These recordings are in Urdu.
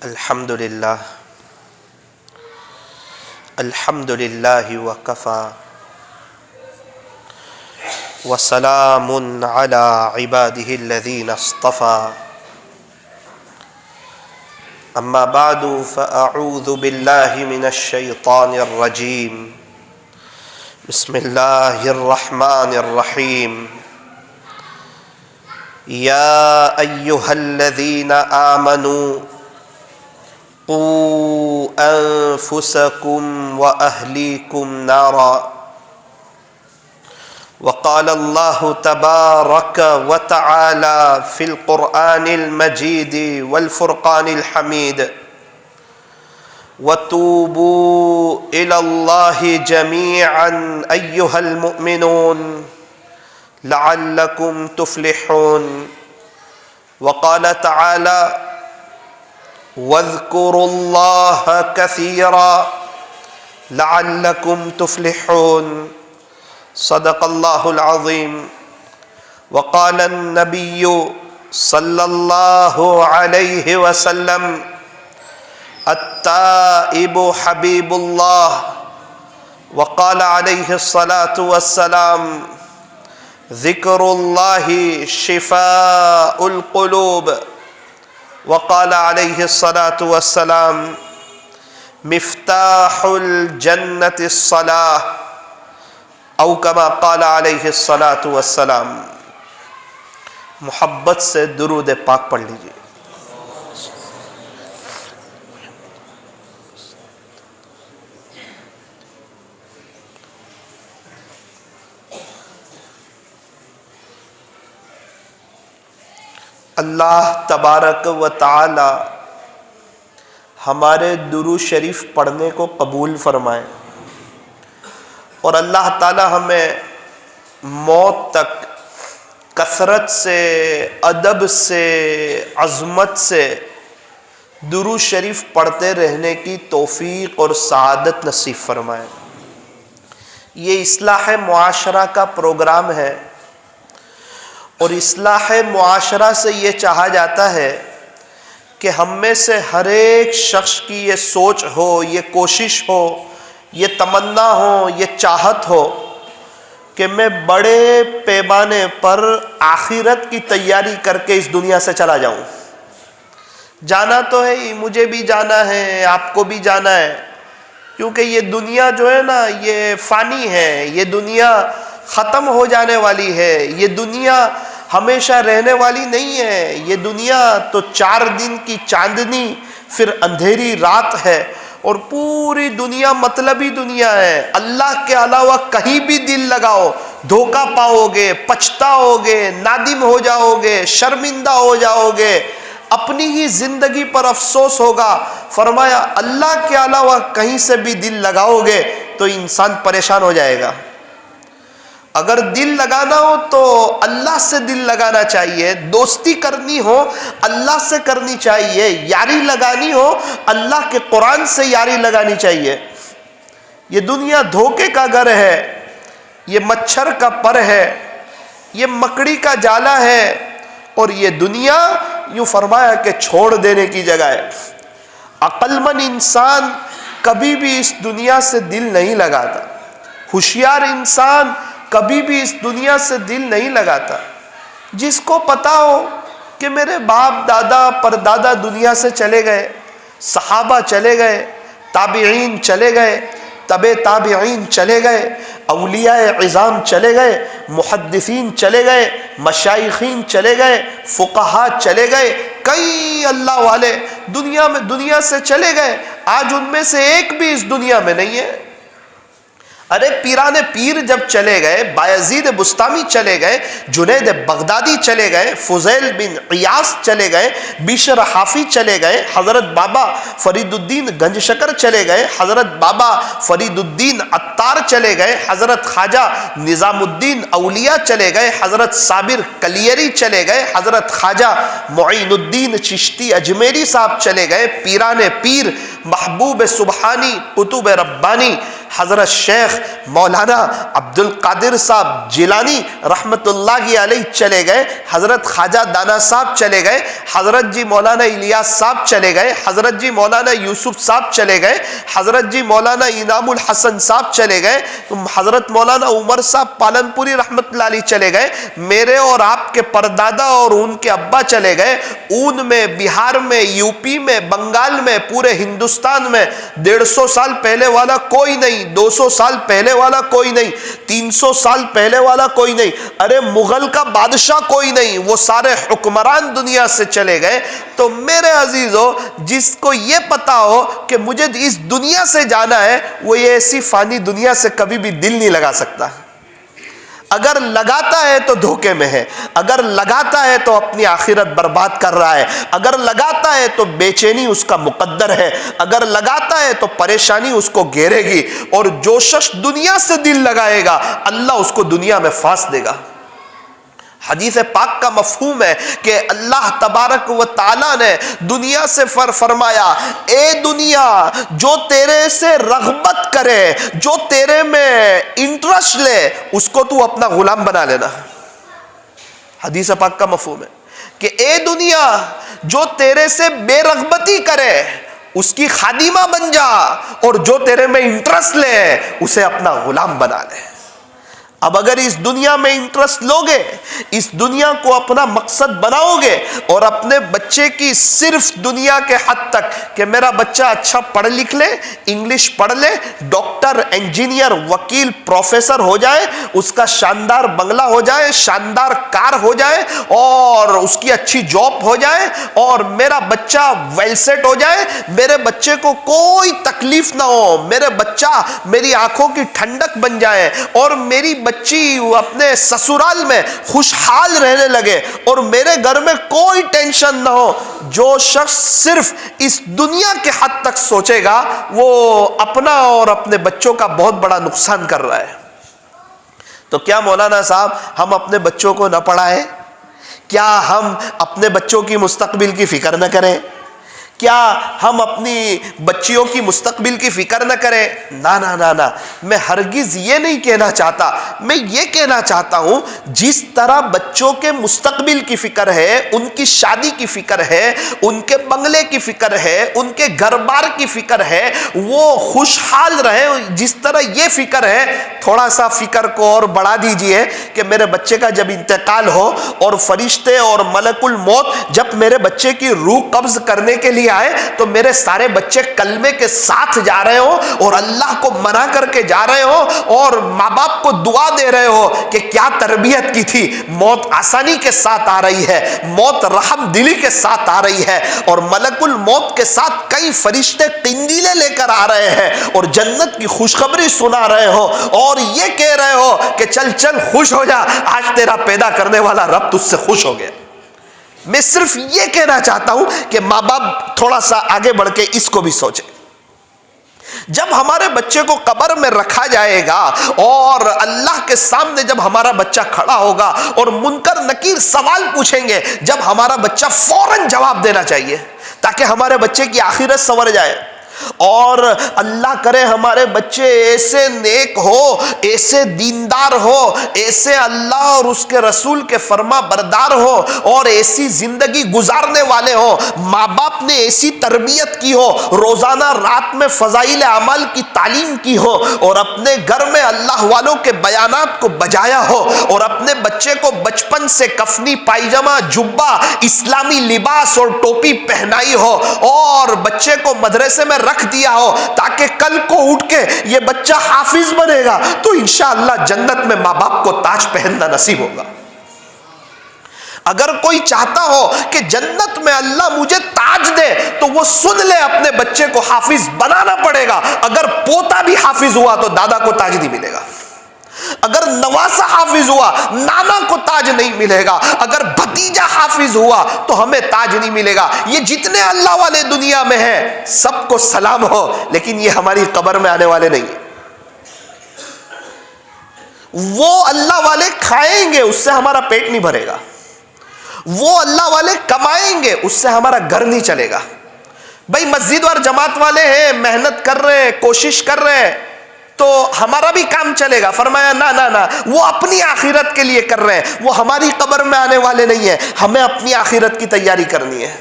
الحمد للہ وکفا وسلام علی عبادہ الذین اصطفى اما بعد فاعوذ باللہ من الشیطان الرجیم بسم اللہ الرحمن الرحیم یا ایہا الذین آمنوا قوا انفسکم واہلیکم نارا وقال اللہ تبارک وتعالی فی القرآن المجید والفرقان الحمید وتوبوا الی اللہ جمیعا ایہا المؤمنون لعلکم تفلحون وقال تعالی وَاذْكُرُوا اللَّهَ كَثِيرًا لَعَلَّكُمْ تُفْلِحُونَ صدق اللہ العظیم وقال النبی صلی اللہ علیہ وسلم التائب حبیب اللہ وقال علیہ الصلاة والسلام ذکر اللہ شفاء القلوب وقال علیہ الصلاة والسلام مفتاح الجنة الصلاة او کما قال علیہ الصلاة والسلام۔ محبت سے درود پاک پڑھ لیجئے۔ اللہ تبارک و تعالی ہمارے درود شریف پڑھنے کو قبول فرمائے اور اللہ تعالی ہمیں موت تک کثرت سے، ادب سے، عظمت سے درود شریف پڑھتے رہنے کی توفیق اور سعادت نصیب فرمائے۔ یہ اصلاح معاشرہ کا پروگرام ہے اور اصلاح معاشرہ سے یہ چاہا جاتا ہے کہ ہم میں سے ہر ایک شخص کی یہ سوچ ہو، یہ کوشش ہو، یہ تمنا ہو، یہ چاہت ہو کہ میں بڑے پیمانے پر آخرت کی تیاری کر کے اس دنیا سے چلا جاؤں۔ جانا تو ہے ہی، مجھے بھی جانا ہے، آپ کو بھی جانا ہے، کیونکہ یہ دنیا جو ہے نا یہ فانی ہے، یہ دنیا ختم ہو جانے والی ہے، یہ دنیا ہمیشہ رہنے والی نہیں ہے۔ یہ دنیا تو 4 دن کی چاندنی پھر اندھیری رات ہے اور پوری دنیا مطلبی دنیا ہے۔ اللہ کے علاوہ کہیں بھی دل لگاؤ دھوکہ پاؤ گے، پچھتاؤ گے، نادم ہو جاؤ گے، شرمندہ ہو جاؤ گے، اپنی ہی زندگی پر افسوس ہوگا۔ فرمایا اللہ کے علاوہ کہیں سے بھی دل لگاؤ گے تو انسان پریشان ہو جائے گا۔ اگر دل لگانا ہو تو اللہ سے دل لگانا چاہیے، دوستی کرنی ہو اللہ سے کرنی چاہیے، یاری لگانی ہو اللہ کے قرآن سے یاری لگانی چاہیے۔ یہ دنیا دھوکے کا گھر ہے، یہ مچھر کا پر ہے، یہ مکڑی کا جالا ہے اور یہ دنیا یوں فرمایا کہ چھوڑ دینے کی جگہ ہے۔ عقل مند انسان کبھی بھی اس دنیا سے دل نہیں لگاتا، ہوشیار انسان کبھی بھی اس دنیا سے دل نہیں لگاتا۔ جس کو پتا ہو کہ میرے باپ دادا پردادا دنیا سے چلے گئے، صحابہ چلے گئے، تابعین چلے گئے، تبع تابعین چلے گئے، اولیاء عظام چلے گئے، محدثین چلے گئے، مشائخین چلے گئے، فقہا چلے گئے، کئی اللہ والے دنیا سے چلے گئے، آج ان میں سے ایک بھی اس دنیا میں نہیں ہے۔ ارے پیران پیر جب چلے گئے، بایزید بستامی چلے گئے، جنید بغدادی چلے گئے، فضیل بن عیاض چلے گئے، بشر حافی چلے گئے، حضرت بابا فرید الدین گنج شکر چلے گئے، حضرت بابا فرید الدین عطار چلے گئے، حضرت خواجہ نظام الدین اولیاء چلے گئے، حضرت صابر کلیری چلے گئے، حضرت خواجہ معین الدین چشتی اجمیری صاحب چلے گئے، پیران پیر محبوب سبحانی قطب ربانی حضرت شیخ مولانا عبد القادر صاحب جیلانی رحمت اللہ علیہ چلے گئے، حضرت خواجہ دانا صاحب چلے گئے، حضرت جی مولانا الیاس صاحب چلے گئے، حضرت جی مولانا یوسف صاحب چلے گئے، حضرت جی مولانا انعام الحسن صاحب چلے گئے، حضرت مولانا عمر صاحب پالن پوری رحمت اللہ علیہ چلے گئے، میرے اور آپ کے پردادا اور ان کے ابا چلے گئے۔ اون میں، بہار میں، یو پی میں، بنگال میں، پورے ہندوستان میں 150 سال پہلے والا کوئی نہیں، 200 سال پہلے والا کوئی نہیں، 300 سال پہلے والا کوئی نہیں، ارے مغل کا بادشاہ کوئی نہیں، وہ سارے حکمران دنیا سے چلے گئے۔ تو میرے عزیزو، جس کو یہ پتا ہو کہ مجھے اس دنیا سے جانا ہے، وہ یہ ایسی فانی دنیا سے کبھی بھی دل نہیں لگا سکتا۔ اگر لگاتا ہے تو دھوکے میں ہے، اگر لگاتا ہے تو اپنی آخرت برباد کر رہا ہے، اگر لگاتا ہے تو بے چینی اس کا مقدر ہے، اگر لگاتا ہے تو پریشانی اس کو گھیرے گی، اور جو شخص دنیا سے دل لگائے گا اللہ اس کو دنیا میں پھانس دے گا۔ حدیث پاک کا مفہوم ہے کہ اللہ تبارک و تعالیٰ نے دنیا سے فرمایا، اے دنیا، جو تیرے سے رغبت کرے، جو تیرے میں انٹرسٹ لے، اس کو تو اپنا غلام بنا لینا۔ حدیث پاک کا مفہوم ہے کہ اے دنیا، جو تیرے سے بے رغبتی کرے اس کی خادمہ بن جا، اور جو تیرے میں انٹرسٹ لے اسے اپنا غلام بنا لے۔ اب اگر اس دنیا میں انٹرسٹ لوگے، اس دنیا کو اپنا مقصد بناؤ گے، اور اپنے بچے کی صرف دنیا کے حد تک کہ میرا بچہ اچھا پڑھ لکھ لے، انگلش پڑھ لے، ڈاکٹر، انجینئر، وکیل، پروفیسر ہو جائے، اس کا شاندار بنگلہ ہو جائے، شاندار کار ہو جائے، اور اس کی اچھی جاب ہو جائے، اور میرا بچہ ویل سیٹ ہو جائے، میرے بچے کو کوئی تکلیف نہ ہو، میرے بچہ میری آنکھوں کی ٹھنڈک بن جائے، اور میری بچی اپنے سسرال میں خوشحال رہنے لگے، اور میرے گھر میں کوئی ٹینشن نہ ہو۔ جو شخص صرف اس دنیا کے حد تک سوچے گا وہ اپنا اور اپنے بچوں کا بہت بڑا نقصان کر رہا ہے۔ تو کیا مولانا صاحب ہم اپنے بچوں کو نہ پڑھائیں؟ کیا ہم اپنے بچوں کی مستقبل کی فکر نہ کریں؟ کیا ہم اپنی بچیوں کی مستقبل کی فکر نہ کریں؟ نہ، میں ہرگز یہ نہیں کہنا چاہتا، میں یہ کہنا چاہتا ہوں جس طرح بچوں کے مستقبل کی فکر ہے، ان کی شادی کی فکر ہے، ان کے بنگلے کی فکر ہے، ان کے گھر بار کی فکر ہے، وہ خوشحال رہے، جس طرح یہ فکر ہے، تھوڑا سا فکر کو اور بڑھا دیجئے کہ میرے بچے کا جب انتقال ہو اور فرشتے اور ملک الموت جب میرے بچے کی روح قبض کرنے کے لیے آئے تو میرے سارے بچے کلمے کے ساتھ جا رہے ہو، اور اللہ کو منع کر کے جا رہے ہو، اور ماں باپ کو دعا دے رہے ہو کہ کیا تربیت کی تھی۔ موت آسانی کے ساتھ آ رہی ہے، موت رحم دلی کے ساتھ آ رہی ہے، اور ملک الموت کے ساتھ کئی فرشتے قندیلیں لے کر آ رہے ہیں، اور جنت کی خوشخبری سنا رہے ہو، اور یہ کہہ رہے ہو کہ چل خوش ہو جا، آج تیرا پیدا کرنے والا رب تجھ سے خوش ہو گیا۔ میں صرف یہ کہنا چاہتا ہوں کہ ماں باپ تھوڑا سا آگے بڑھ کے اس کو بھی سوچیں۔ جب ہمارے بچے کو قبر میں رکھا جائے گا اور اللہ کے سامنے جب ہمارا بچہ کھڑا ہوگا اور منکر نکیر سوال پوچھیں گے، جب ہمارا بچہ فوراً جواب دینا چاہیے تاکہ ہمارے بچے کی آخرت سنور جائے۔ اور اللہ کرے ہمارے بچے ایسے نیک ہو، ایسے دیندار ہو، ایسے اللہ اور اس کے رسول کے فرما بردار ہو، اور ایسی زندگی گزارنے والے ہو، ماں باپ نے ایسی تربیت کی ہو، روزانہ رات میں فضائل اعمال کی تعلیم کی ہو، اور اپنے گھر میں اللہ والوں کے بیانات کو بجایا ہو، اور اپنے بچے کو بچپن سے کفنی پائجامہ، جبہ، اسلامی لباس اور ٹوپی پہنائی ہو، اور بچے کو مدرسے میں رکھ دیا ہو تاکہ کل کو اٹھ کے یہ بچہ حافظ بنے گا تو انشاءاللہ جنت میں ماں باپ کو تاج پہننا نصیب ہوگا۔ اگر کوئی چاہتا ہو کہ جنت میں اللہ مجھے تاج دے تو وہ سن لے اپنے بچے کو حافظ بنانا پڑے گا۔ اگر پوتا بھی حافظ ہوا تو دادا کو تاج نہیں ملے گا، اگر نواسا حافظ ہوا نانا کو تاج نہیں ملے گا، اگر بھتیجا حافظ ہوا تو ہمیں تاج نہیں ملے گا۔ یہ جتنے اللہ والے دنیا میں ہیں سب کو سلام ہو، لیکن یہ ہماری قبر میں آنے والے نہیں ہیں۔ وہ اللہ والے کھائیں گے، اس سے ہمارا پیٹ نہیں بھرے گا، وہ اللہ والے کمائیں گے، اس سے ہمارا گھر نہیں چلے گا۔ بھائی مسجد اور جماعت والے ہیں، محنت کر رہے ہیں، کوشش کر رہے ہیں، تو ہمارا بھی کام چلے گا؟ فرمایا نا نا نا، وہ اپنی آخرت کے لیے کر رہے ہیں، وہ ہماری قبر میں آنے والے نہیں ہیں، ہمیں اپنی آخرت کی تیاری کرنی ہے۔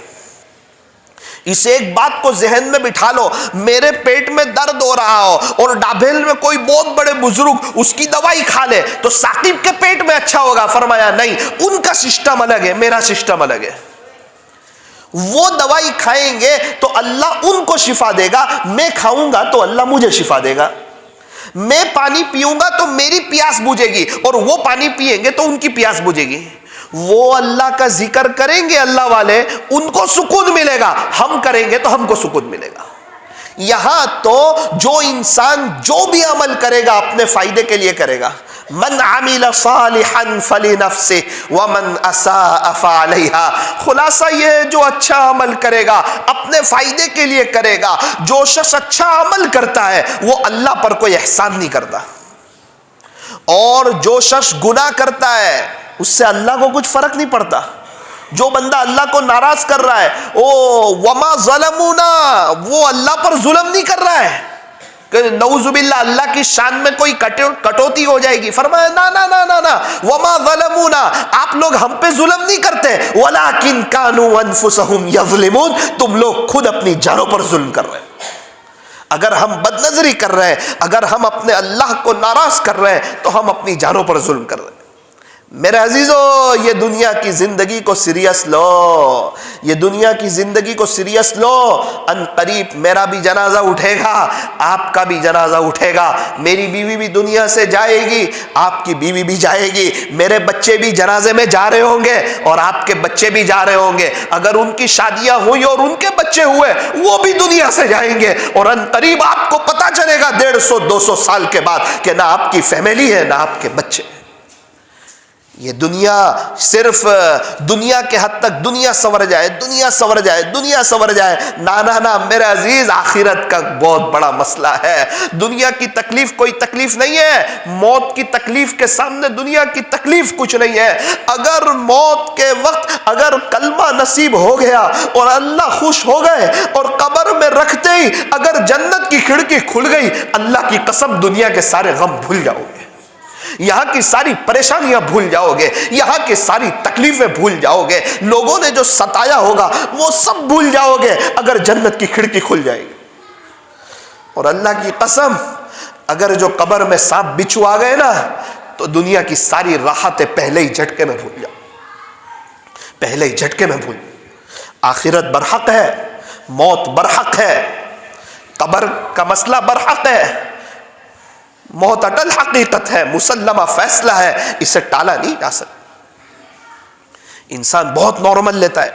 اس ایک بات کو ذہن میں بٹھا لو، میرے پیٹ میں درد ہو رہا ہو اور ڈابھیل میں کوئی بہت بڑے بزرگ اس کی دوائی کھا لے تو ثاقب کے پیٹ میں اچھا ہوگا؟ فرمایا نہیں، ان کا سسٹم الگ ہے، میرا سسٹم الگ ہے۔ وہ دوائی کھائیں گے تو اللہ ان کو شفا دے گا، میں کھاؤں گا تو اللہ مجھے شفا دے گا۔ میں پانی پیوں گا تو میری پیاس بجھے گی، اور وہ پانی پیئیں گے تو ان کی پیاس بجھے گی۔ وہ اللہ کا ذکر کریں گے اللہ والے، ان کو سکون ملے گا، ہم کریں گے تو ہم کو سکون ملے گا۔ یہاں تو جو انسان جو بھی عمل کرے گا اپنے فائدے کے لیے کرے گا۔ من عمل صالحا فلنفسه ومن اساء فعليها، خلاصہ یہ جو اچھا عمل کرے گا اپنے فائدے کے لیے کرے گا۔ جو شخص اچھا عمل کرتا ہے وہ اللہ پر کوئی احسان نہیں کرتا، اور جو شخص گناہ کرتا ہے اس سے اللہ کو کچھ فرق نہیں پڑتا۔ جو بندہ اللہ کو ناراض کر رہا ہے وما ظلمونا، وہ اللہ پر ظلم نہیں کر رہا ہے کہ نعوذ باللہ اللہ کی شان میں کوئی کٹوتی ہو جائے گی۔ فرمایا نا نا نا نا نا، وما ظلمونا، آپ لوگ ہم پہ ظلم نہیں کرتے، ولکن کانوا انفسهم یظلمون، تم لوگ خود اپنی جانوں پر ظلم کر رہے ہیں۔ اگر ہم بد نظری کر رہے ہیں، اگر ہم اپنے اللہ کو ناراض کر رہے ہیں تو ہم اپنی جانوں پر ظلم کر رہے ہیں۔ میرے عزیزو، یہ دنیا کی زندگی کو سیریس لو، یہ دنیا کی زندگی کو سیریس لو۔ ان قریب میرا بھی جنازہ اٹھے گا، آپ کا بھی جنازہ اٹھے گا، میری بیوی بھی دنیا سے جائے گی، آپ کی بیوی بھی جائے گی، میرے بچے بھی جنازے میں جا رہے ہوں گے اور آپ کے بچے بھی جا رہے ہوں گے۔ اگر ان کی شادیاں ہوئی اور ان کے بچے ہوئے وہ بھی دنیا سے جائیں گے، اور ان قریب آپ کو پتہ چلے گا 150-200 سال کے بعد کہ نہ آپ کی فیملی ہے نہ آپ کے بچے۔ یہ دنیا صرف دنیا کے حد تک دنیا سنور جائے، دنیا سنور جائے، دنیا سنور جائے، نا نا نا میرے عزیز، آخرت کا بہت بڑا مسئلہ ہے۔ دنیا کی تکلیف کوئی تکلیف نہیں ہے، موت کی تکلیف کے سامنے دنیا کی تکلیف کچھ نہیں ہے۔ اگر موت کے وقت اگر کلمہ نصیب ہو گیا اور اللہ خوش ہو گئے اور قبر میں رکھتے ہی اگر جنت کی کھڑکی کھل گئی، اللہ کی قسم دنیا کے سارے غم بھول جاؤ گے، یہاں کی ساری پریشانیاں بھول جاؤ گے، یہاں کی ساری تکلیفیں بھول جاؤ گے، لوگوں نے جو ستایا ہوگا وہ سب بھول جاؤ گے اگر جنت کی کھڑکی کھل جائے گی۔ اور اللہ کی قسم، اگر جو قبر میں سانپ بچھو آ گئے نا تو دنیا کی ساری راحتیں پہلے ہی جھٹکے میں بھول جاؤ، پہلے ہی جھٹکے میں بھول جاؤ۔ آخرت برحق ہے، موت برحق ہے، قبر کا مسئلہ برحق ہے، موت اٹل حقیقت ہے، مسلمہ فیصلہ ہے، اسے ٹالا نہیں جا سکتا۔ انسان بہت نارمل لیتا ہے،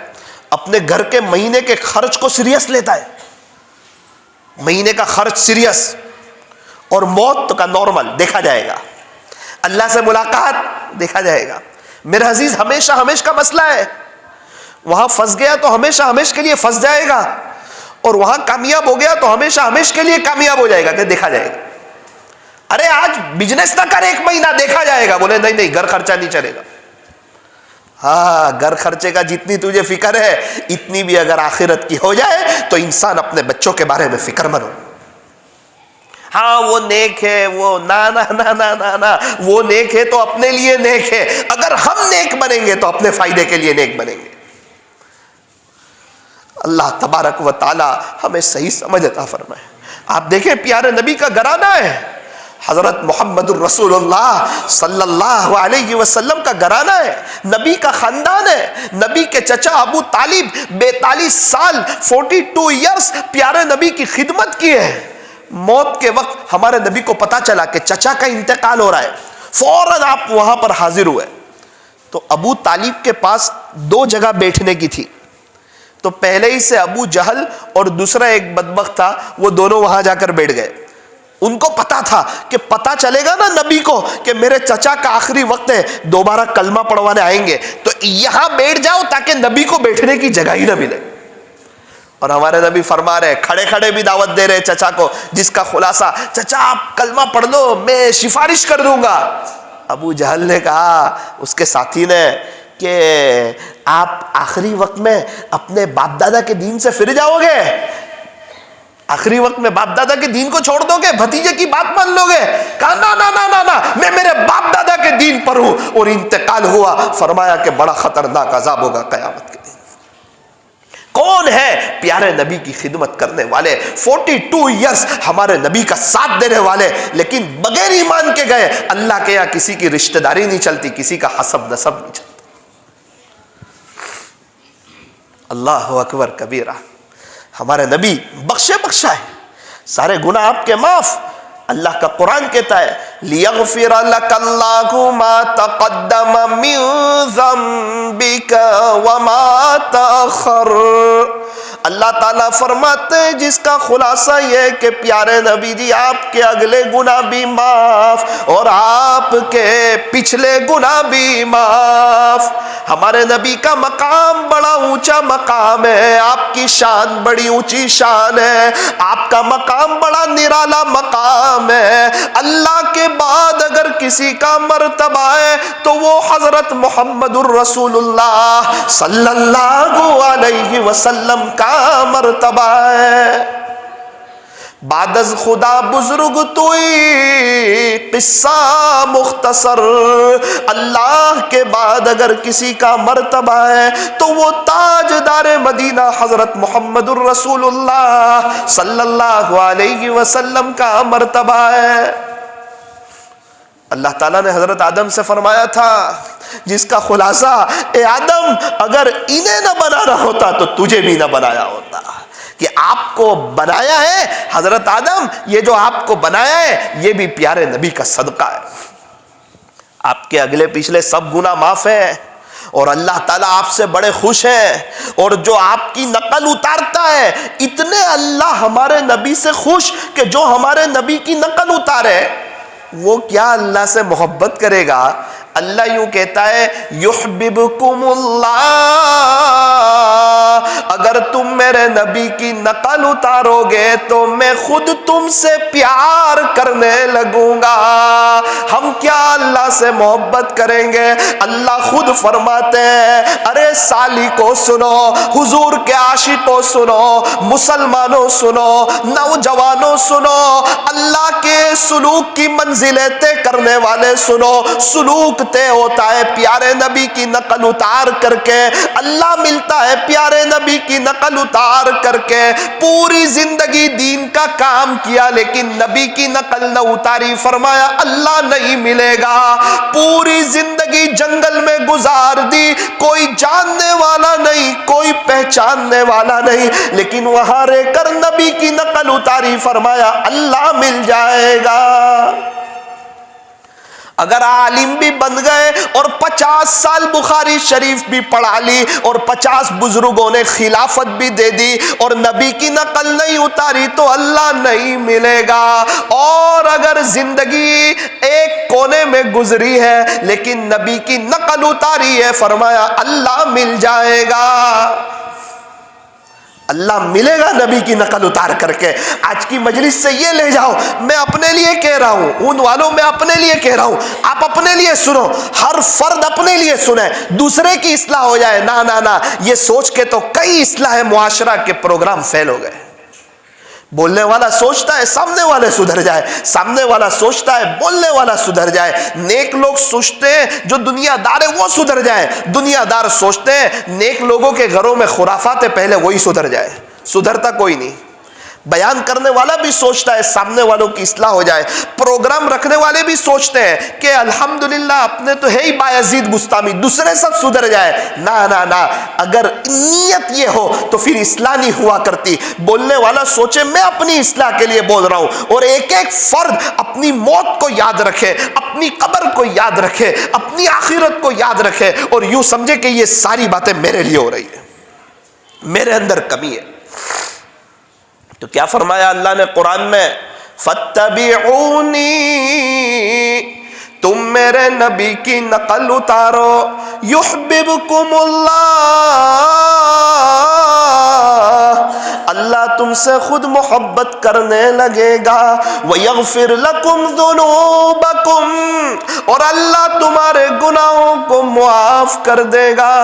اپنے گھر کے مہینے کے خرچ کو سیریس لیتا ہے، مہینے کا خرچ سیریس، اور موت کا نارمل دیکھا جائے گا، اللہ سے ملاقات دیکھا جائے گا۔ میرے عزیز، ہمیشہ ہمیش کا مسئلہ ہے، وہاں پھنس گیا تو ہمیشہ ہمیش کے لیے پھنس جائے گا، اور وہاں کامیاب ہو گیا تو ہمیشہ ہمیش کے لیے کامیاب ہو جائے گا کہ دیکھا جائے گا۔ ارے آج بزنس نہ کر، 1 مہینہ دیکھا جائے گا، بولے نہیں نہیں گھر خرچہ نہیں چلے گا۔ ہاں، گھر خرچے کا جتنی تجھے فکر ہے اتنی بھی اگر آخرت کی ہو جائے تو انسان اپنے بچوں کے بارے میں فکر مند ہو۔ ہاں وہ نیک ہے، وہ نا نا نا نا نا نا، وہ نیک ہے تو اپنے لیے نیک ہے، اگر ہم نیک بنیں گے تو اپنے فائدے کے لیے نیک بنیں گے۔ اللہ تبارک و تعالی ہمیں صحیح سمجھ عطا فرمائے۔ آپ دیکھیں پیارے نبی کا گھرانہ ہے، حضرت محمد الرسول اللہ صلی اللہ علیہ وسلم کا گھرانہ ہے، نبی کا خاندان ہے۔ نبی کے چچا ابو طالب 42 سال 42 ایئرس پیارے نبی کی خدمت کی ہے۔ موت کے وقت ہمارے نبی کو پتا چلا کہ چچا کا انتقال ہو رہا ہے، فوراً آپ وہاں پر حاضر ہوئے۔ تو ابو طالب کے پاس 2 جگہ بیٹھنے کی تھی، تو پہلے ہی سے ابو جہل اور دوسرا ایک بدبخت تھا، وہ دونوں وہاں جا کر بیٹھ گئے۔ ان کو پتا تھا کہ پتا چلے گا نا نبی کو کہ میرے چچا کا آخری وقت ہے، دوبارہ کلمہ پڑھوانے آئیں گے، تو یہاں بیٹھ جاؤ تاکہ نبی کو بیٹھنے کی جگہ ہی نہ ملے۔ اور ہمارے نبی فرما رہے، کھڑے کھڑے بھی دعوت دے رہے چچا کو، جس کا خلاصہ چچا آپ کلمہ پڑھ لو، میں سفارش کر دوں گا۔ ابو جہل نے کہا اس کے ساتھی نے کہ آپ آخری وقت میں اپنے باپ دادا کے دین سے پھر جاؤ گے؟ آخری وقت میں باپ دادا کے دین کو چھوڑ دو گے؟ بھتیجے کی بات مان لو گے؟ کہا نا نا نا نا نا، میں میرے باپ دادا کے دین پر ہوں. اور انتقال ہوا. فرمایا کہ بڑا خطرناک عذاب ہوگا قیامت کے دن. کون ہے پیارے نبی کی خدمت کرنے والے، 42 ایئرس ہمارے نبی کا ساتھ دینے والے، لیکن بغیر ایمان کے گئے. اللہ کے یہاں کسی کی رشتہ داری نہیں چلتی، کسی کا حسب نسب نہیں چلتا. اللہ اکبر کبیرہ. ہمارے نبی بخشے بخشا ہے، سارے گناہ آپ کے معاف. اللہ کا قرآن کہتا ہے لِيَغْفِرَ لَكَ اللَّهُ مَا تَقَدَّمَ مِن ذَنبِكَ وَمَا تَأَخَّرَ. اللہ تعالیٰ فرماتے ہیں جس کا خلاصہ یہ کہ پیارے نبی جی آپ کے اگلے گناہ بھی معاف اور آپ کے پچھلے گناہ بھی معاف. ہمارے نبی کا مقام بڑا اونچا مقام ہے، آپ کی شان بڑی اونچی شان ہے، آپ کا مقام بڑا نرالا مقام ہے. اللہ کے بعد اگر کسی کا مرتبہ ہے تو وہ حضرت محمد الرسول اللہ صلی اللہ علیہ وسلم کا مرتبہ ہے. بعد از خدا بزرگ توئی قصہ مختصر. اللہ کے بعد اگر کسی کا مرتبہ ہے تو وہ تاجدار مدینہ حضرت محمد الرسول اللہ صلی اللہ علیہ وسلم کا مرتبہ ہے. اللہ تعالیٰ نے حضرت آدم سے فرمایا تھا جس کا خلاصہ اے آدم اگر انہیں نہ بنانا ہوتا تو تجھے بھی نہ بنایا ہوتا. کہ آپ کو بنایا ہے حضرت آدم، یہ جو آپ کو بنایا ہے یہ بھی پیارے نبی کا صدقہ ہے. آپ کے اگلے پچھلے سب گناہ معاف ہیں اور اللہ تعالیٰ آپ سے بڑے خوش ہیں. اور جو آپ کی نقل اتارتا ہے، اتنے اللہ ہمارے نبی سے خوش کہ جو ہمارے نبی کی نقل اتارے وہ کیا اللہ سے محبت کرے گا؟ اللہ یوں کہتا ہے یحببکم اللہ، اگر تم میرے نبی کی نقل اتارو گے تو میں خود تم سے پیار کرنے لگوں گا. ہم کیا اللہ سے محبت کریں گے؟ اللہ خود فرماتے ہیں ارے سالی کو سنو، حضور کے عاشقوں سنو، مسلمانوں سنو، نوجوانوں سنو، اللہ کے سلوک کی منزلیں طے کرنے والے سنو. سلوک طے ہوتا ہے پیارے نبی کی نقل اتار کر کے، اللہ ملتا ہے پیارے نبی کی نقل اتار کر کے. پوری زندگی دین کا کام کیا لیکن نبی کی نقل نہ اتاری، فرمایا اللہ نہیں ملے گا. پوری زندگی جنگل میں گزار دی، کوئی جاننے والا نہیں، کوئی پہچاننے والا نہیں، لیکن وہاں رہ کر نبی کی نقل اتاری، فرمایا اللہ مل جائے گا. اگر عالم بھی بن گئے اور 50 سال بخاری شریف بھی پڑھا لی اور 50 بزرگوں نے خلافت بھی دے دی اور نبی کی نقل نہیں اتاری تو اللہ نہیں ملے گا. اور اگر زندگی ایک کونے میں گزری ہے لیکن نبی کی نقل اتاری ہے، فرمایا اللہ مل جائے گا. اللہ ملے گا نبی کی نقل اتار کر کے. آج کی مجلس سے یہ لے جاؤ، میں اپنے لیے کہہ رہا ہوں، ان والوں میں اپنے لیے کہہ رہا ہوں، آپ اپنے لیے سنو، ہر فرد اپنے لیے سنیں، دوسرے کی اصلاح ہو جائے. نا نا نا، یہ سوچ کے تو کئی اصلاح معاشرہ کے پروگرام فیل ہو گئے. بولنے والا سوچتا ہے سامنے والے سدھر جائے، سامنے والا سوچتا ہے بولنے والا سدھر جائے. نیک لوگ سوچتے ہیں جو دنیا دار ہے وہ سدھر جائے، دنیا دار سوچتے ہیں نیک لوگوں کے گھروں میں خرافات ہے پہلے وہی سدھر جائے. سدھرتا کوئی نہیں. بیان کرنے والا بھی سوچتا ہے سامنے والوں کی اصلاح ہو جائے. پروگرام رکھنے والے بھی سوچتے ہیں کہ الحمدللہ اپنے تو ہے ہی بایزید بستامی، دوسرے سب سدھر جائے. نا نا نا، اگر نیت یہ ہو تو پھر اصلاح نہیں ہوا کرتی. بولنے والا سوچے میں اپنی اصلاح کے لیے بول رہا ہوں، اور ایک ایک فرد اپنی موت کو یاد رکھے، اپنی قبر کو یاد رکھے، اپنی آخرت کو یاد رکھے، اور یوں سمجھے کہ یہ ساری باتیں میرے لیے ہو رہی ہیں، میرے اندر کمی ہے. تو کیا فرمایا اللہ نے قرآن میں؟ فَاتَّبِعُونِي، تم میرے نبی کی نقل اتارو، يُحْبِبْكُمُ اللَّهُ، اللہ تم سے خود محبت کرنے لگے گا، وَيَغْفِرْ لَكُمْ ذُنُوبَكُمْ، اور اللہ تمہارے گناہوں کو معاف کر دے گا۔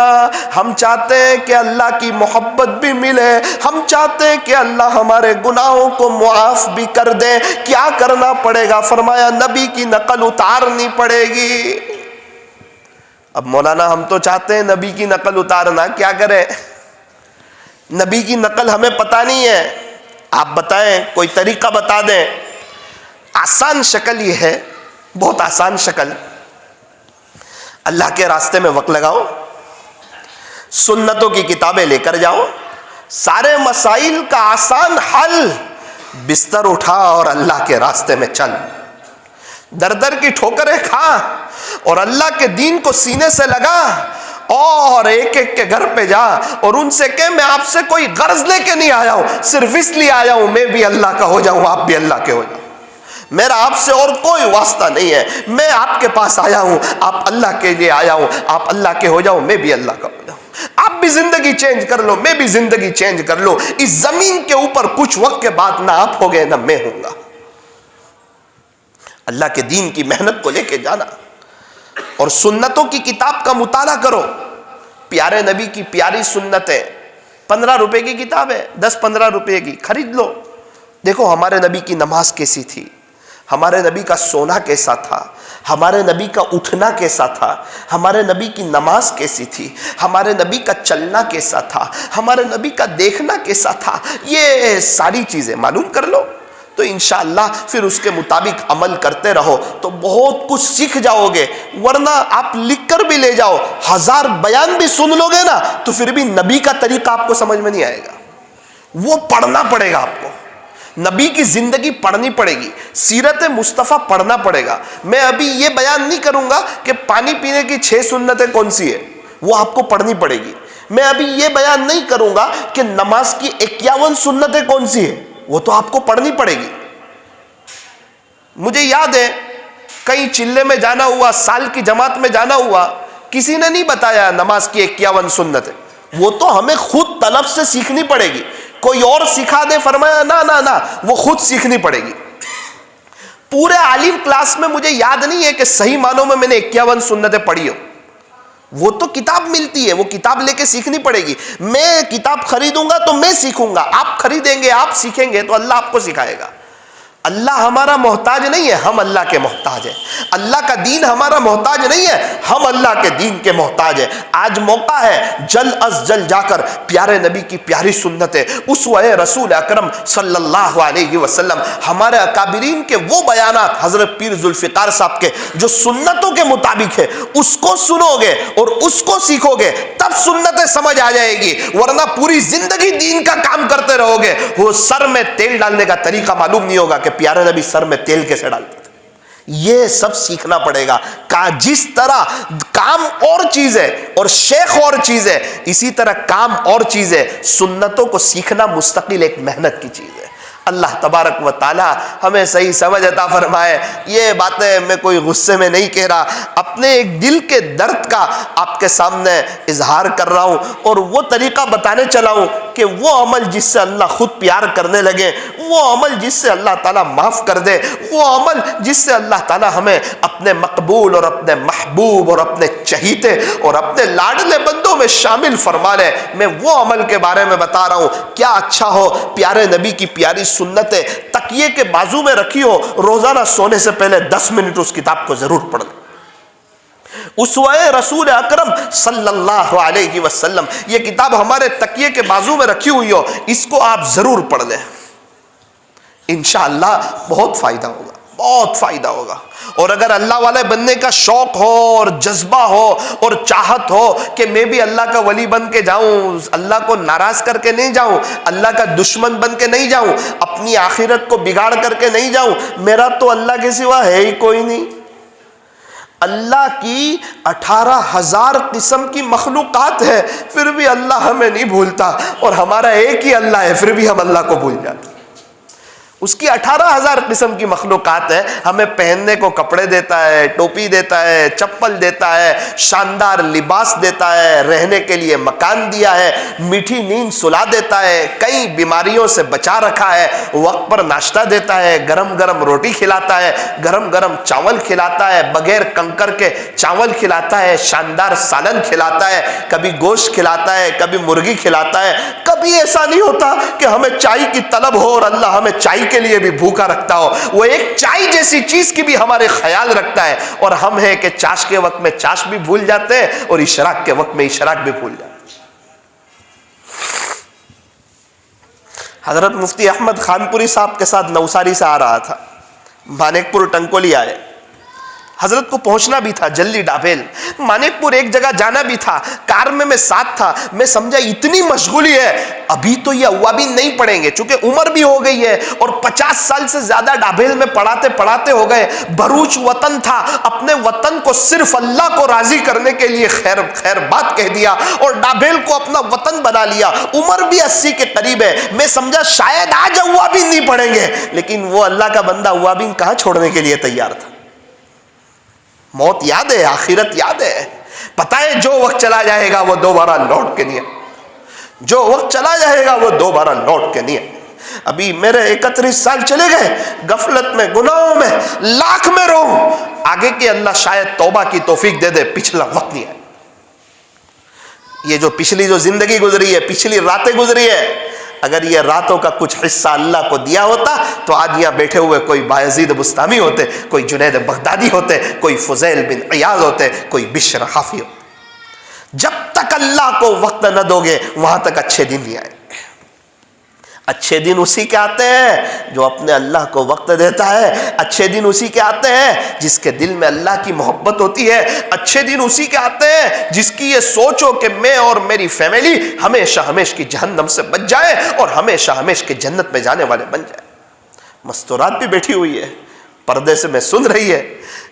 ہم چاہتے ہیں کہ اللہ کی محبت بھی ملے، ہم چاہتے ہیں کہ اللہ ہمارے گناہوں کو معاف بھی کر دے۔ کیا کرنا پڑے گا؟ فرمایا نبی کی نقل اتارنی پڑے گی۔ اب مولانا ہم تو چاہتے ہیں نبی کی نقل اتارنا، کیا کریں؟ نبی کی نقل ہمیں پتہ نہیں ہے، آپ بتائیں، کوئی طریقہ بتا دیں۔ آسان شکل یہ ہے، بہت آسان شکل، اللہ کے راستے میں وقت لگاؤ، سنتوں کی کتابیں لے کر جاؤ، سارے مسائل کا آسان حل، بستر اٹھا اور اللہ کے راستے میں چل، در در کی ٹھوکریں کھا اور اللہ کے دین کو سینے سے لگا، اور ایک ایک کے گھر پہ جا اور ان سے کہ میں آپ سے کوئی غرض لے کے نہیں آیا ہوں، صرف اس لیے آیا ہوں میں بھی اللہ کا ہو جاؤں، آپ بھی اللہ کے ہو جاؤ، میرا آپ سے اور کوئی واسطہ نہیں ہے، میں آپ کے پاس آیا ہوں، آپ اللہ کے لیے آیا ہوں، آپ اللہ کے ہو جاؤ، میں بھی اللہ کا ہو جاؤں، آپ بھی زندگی چینج کر لو، میں بھی زندگی چینج کر لو، اس زمین کے اوپر کچھ وقت کے بعد نہ آپ ہوگے نہ میں ہوں گا۔ اللہ کے دین کی محنت کو لے کے جانا اور سنتوں کی کتاب کا مطالعہ کرو، پیارے نبی کی پیاری سنتیں، 15 روپے کی کتاب ہے، 10-15 روپے کی، خرید لو۔ دیکھو ہمارے نبی کی نماز کیسی تھی، ہمارے نبی کا سونا کیسا تھا، ہمارے نبی کا اٹھنا کیسا تھا، ہمارے نبی کی نماز کیسی تھی، ہمارے نبی کا چلنا کیسا تھا، ہمارے نبی کا دیکھنا کیسا تھا، یہ ساری چیزیں معلوم کر لو، تو انشاءاللہ پھر اس کے مطابق عمل کرتے رہو تو بہت کچھ سیکھ جاؤ گے۔ ورنہ آپ لکھ کر بھی لے جاؤ، 1000 بیان بھی سن لو گے نا تو پھر بھی نبی کا طریقہ آپ کو سمجھ میں نہیں آئے گا، وہ پڑھنا پڑے گا آپ کو، نبی کی زندگی پڑھنی پڑے گی، سیرت مصطفیٰ پڑھنا پڑے گا۔ میں ابھی یہ بیان نہیں کروں گا کہ پانی پینے کی 6 سنتیں کون سی ہے، وہ آپ کو پڑھنی پڑے گی۔ میں ابھی یہ بیان نہیں کروں گا کہ نماز کی 51 سنتیں کون سی ہے، وہ تو آپ کو پڑھنی پڑے گی۔ مجھے یاد ہے کہیں چلے میں جانا ہوا، سال کی جماعت میں جانا ہوا، کسی نے نہیں بتایا نماز کی 51 سنتیں، وہ تو ہمیں خود طلب سے سیکھنی پڑے گی، کوئی اور سکھا دے، فرمایا نا وہ خود سیکھنی پڑے گی۔ پورے عالم کلاس میں مجھے یاد نہیں ہے کہ صحیح معنوں میں میں نے 51 سنتیں پڑھی ہو، وہ تو کتاب ملتی ہے، وہ کتاب لے کے سیکھنی پڑے گی۔ میں کتاب خریدوں گا تو میں سیکھوں گا، آپ خریدیں گے، آپ سیکھیں گے تو اللہ آپ کو سکھائے گا۔ اللہ ہمارا محتاج نہیں ہے، ہم اللہ کے محتاج ہیں۔ اللہ کا دین ہمارا محتاج نہیں ہے، ہم اللہ کے دین کے محتاج ہیں۔ آج موقع ہے جلد از جلد جا کر پیارے نبی کی پیاری سنتیں، اسوہ رسول اکرم صلی اللہ علیہ وسلم، ہمارے اکابرین کے وہ بیانات، حضرت پیر ذوالفقار صاحب کے جو سنتوں کے مطابق ہے، اس کو سنو گے اور اس کو سیکھو گے تب سنتیں سمجھ آ جائے گی، ورنہ پوری زندگی دین کا کام کرتے رہو گے، وہ سر میں تیل ڈالنے کا طریقہ معلوم نہیں ہوگا کہ پیارے نبی سر میں تیل کیسے ڈالتے تھے۔ یہ سب سیکھنا پڑے گا۔ جس طرح کام اور چیز ہے اور شیخ اور چیز ہے، اسی طرح کام اور چیز ہے، سنتوں کو سیکھنا مستقل ایک محنت کی چیز ہے۔ اللہ تبارک و تعالی ہمیں صحیح سمجھ عطا فرمائے۔ یہ باتیں میں کوئی غصے میں نہیں کہہ رہا، اپنے ایک دل کے درد کا آپ کے سامنے اظہار کر رہا ہوں، اور وہ طریقہ بتانے چلا ہوں کہ وہ عمل جس سے اللہ خود پیار کرنے لگے، وہ عمل جس سے اللہ تعالیٰ معاف کر دے، وہ عمل جس سے اللہ تعالیٰ ہمیں اپنے مقبول اور اپنے محبوب اور اپنے چہیتے اور اپنے لاڈلے بندوں میں شامل فرما لے، میں وہ عمل کے بارے میں بتا رہا ہوں۔ کیا اچھا ہو پیارے نبی کی پیاری سنتیں تکیے کے بازو میں رکھی ہو، روزانہ سونے سے پہلے 10 منٹ اس کتاب کو ضرور پڑھ لیں۔ اسوہ رسول اکرم صلی اللہ علیہ وسلم، یہ کتاب ہمارے تکیے کے بازو میں رکھی ہوئی ہو، اس کو آپ ضرور پڑھ لیں، انشاءاللہ بہت فائدہ ہوگا، بہت فائدہ ہوگا۔ اور اگر اللہ والے بننے کا شوق ہو اور جذبہ ہو اور چاہت ہو کہ میں بھی اللہ کا ولی بن کے جاؤں، اللہ کو ناراض کر کے نہیں جاؤں، اللہ کا دشمن بن کے نہیں جاؤں، اپنی آخرت کو بگاڑ کر کے نہیں جاؤں، میرا تو اللہ کے سوا ہے ہی کوئی نہیں۔ اللہ کی 18,000 قسم کی مخلوقات ہے، پھر بھی اللہ ہمیں نہیں بھولتا، اور ہمارا ایک ہی اللہ ہے، پھر بھی ہم اللہ کو بھول جاتے۔ اس کی 18,000 قسم کی مخلوقات ہیں. ہمیں پہننے کو کپڑے دیتا ہے, ٹوپی دیتا ہے, چپل دیتا ہے, شاندار لباس دیتا ہے, رہنے کے لیے مکان دیا ہے, میٹھی نیند سلا دیتا ہے, کئی بیماریوں سے بچا رکھا ہے, وقت پر ناشتہ دیتا ہے, گرم گرم روٹی کھلاتا ہے, گرم گرم چاول کھلاتا ہے, بغیر کنکر کے چاول کھلاتا ہے, شاندار سالن کھلاتا ہے, کبھی گوشت کھلاتا ہے, کبھی مرغی کھلاتا ہے. کبھی ایسا نہیں ہوتا کہ ہمیں چائے کی طلب ہو اور اللہ ہمیں چائے کے لیے بھی بھوکا رکھتا ہو. وہ ایک چائے جیسی چیز کی بھی ہمارے خیال رکھتا ہے, اور ہم ہیں کہ چاش کے وقت میں چاش بھی بھول جاتے ہیں اور اشراق کے وقت میں اشراق بھی بھول جاتے ہیں. حضرت مفتی احمد خانپوری صاحب کے ساتھ نوساری سے آ رہا تھا, مانک پور ٹنکولی آئے. حضرت کو پہنچنا بھی تھا جلدی ڈابھیل, مانک پور ایک جگہ جانا بھی تھا, کار میں ساتھ تھا. میں سمجھا اتنی مشغولی ہے, ابھی تو یہ اوابین نہیں پڑھیں گے چونکہ عمر بھی ہو گئی ہے اور 50 سال سے زیادہ ڈابھیل میں پڑھاتے پڑھاتے ہو گئے. بھروچ وطن تھا, اپنے وطن کو صرف اللہ کو راضی کرنے کے لیے خیر بات کہہ دیا اور ڈابھیل کو اپنا وطن بنا لیا. عمر بھی 80 کے قریب ہے. میں سمجھا شاید آج اوابین نہیں پڑھیں گے, لیکن وہ اللہ کا بندہ اوابین کہاں چھوڑنے کے لیے تیار تھا. موت یاد ہے, آخرت یاد ہے, پتہ ہے جو وقت چلا جائے گا وہ دوبارہ لوٹ کے نہیں ہے, جو وقت چلا جائے گا وہ دوبارہ لوٹ کے نہیں ہے. ابھی میرے 31 سال چلے گئے, غفلت میں, گناہوں میں, لاکھ میں رہوں, آگے کے اللہ شاید توبہ کی توفیق دے دے, پچھلا وقت نہیں ہے. یہ جو پچھلی جو زندگی گزری ہے, پچھلی راتیں گزری ہے, اگر یہ راتوں کا کچھ حصہ اللہ کو دیا ہوتا تو آج یہاں بیٹھے ہوئے کوئی بایزید بستامی ہوتے, کوئی جنید بغدادی ہوتے, کوئی فضیل بن عیاض ہوتے, کوئی بشر حافی ہوتے. جب تک اللہ کو وقت نہ دو گے وہاں تک اچھے دن نہیں آئے. اچھے دن اسی کے آتے ہیں جو اپنے اللہ کو وقت دیتا ہے. اچھے دن اسی کے آتے ہیں جس کے دل میں اللہ کی محبت ہوتی ہے. اچھے دن اسی کے آتے ہیں جس کی یہ سوچ ہو کہ میں اور میری فیملی ہمیشہ ہمیش کی جہنم سے بچ جائے اور ہمیشہ ہمیش کی جنت میں جانے والے بن جائے. مستورات بھی بیٹھی ہوئی ہے, پردے سے میں سن رہی ہے.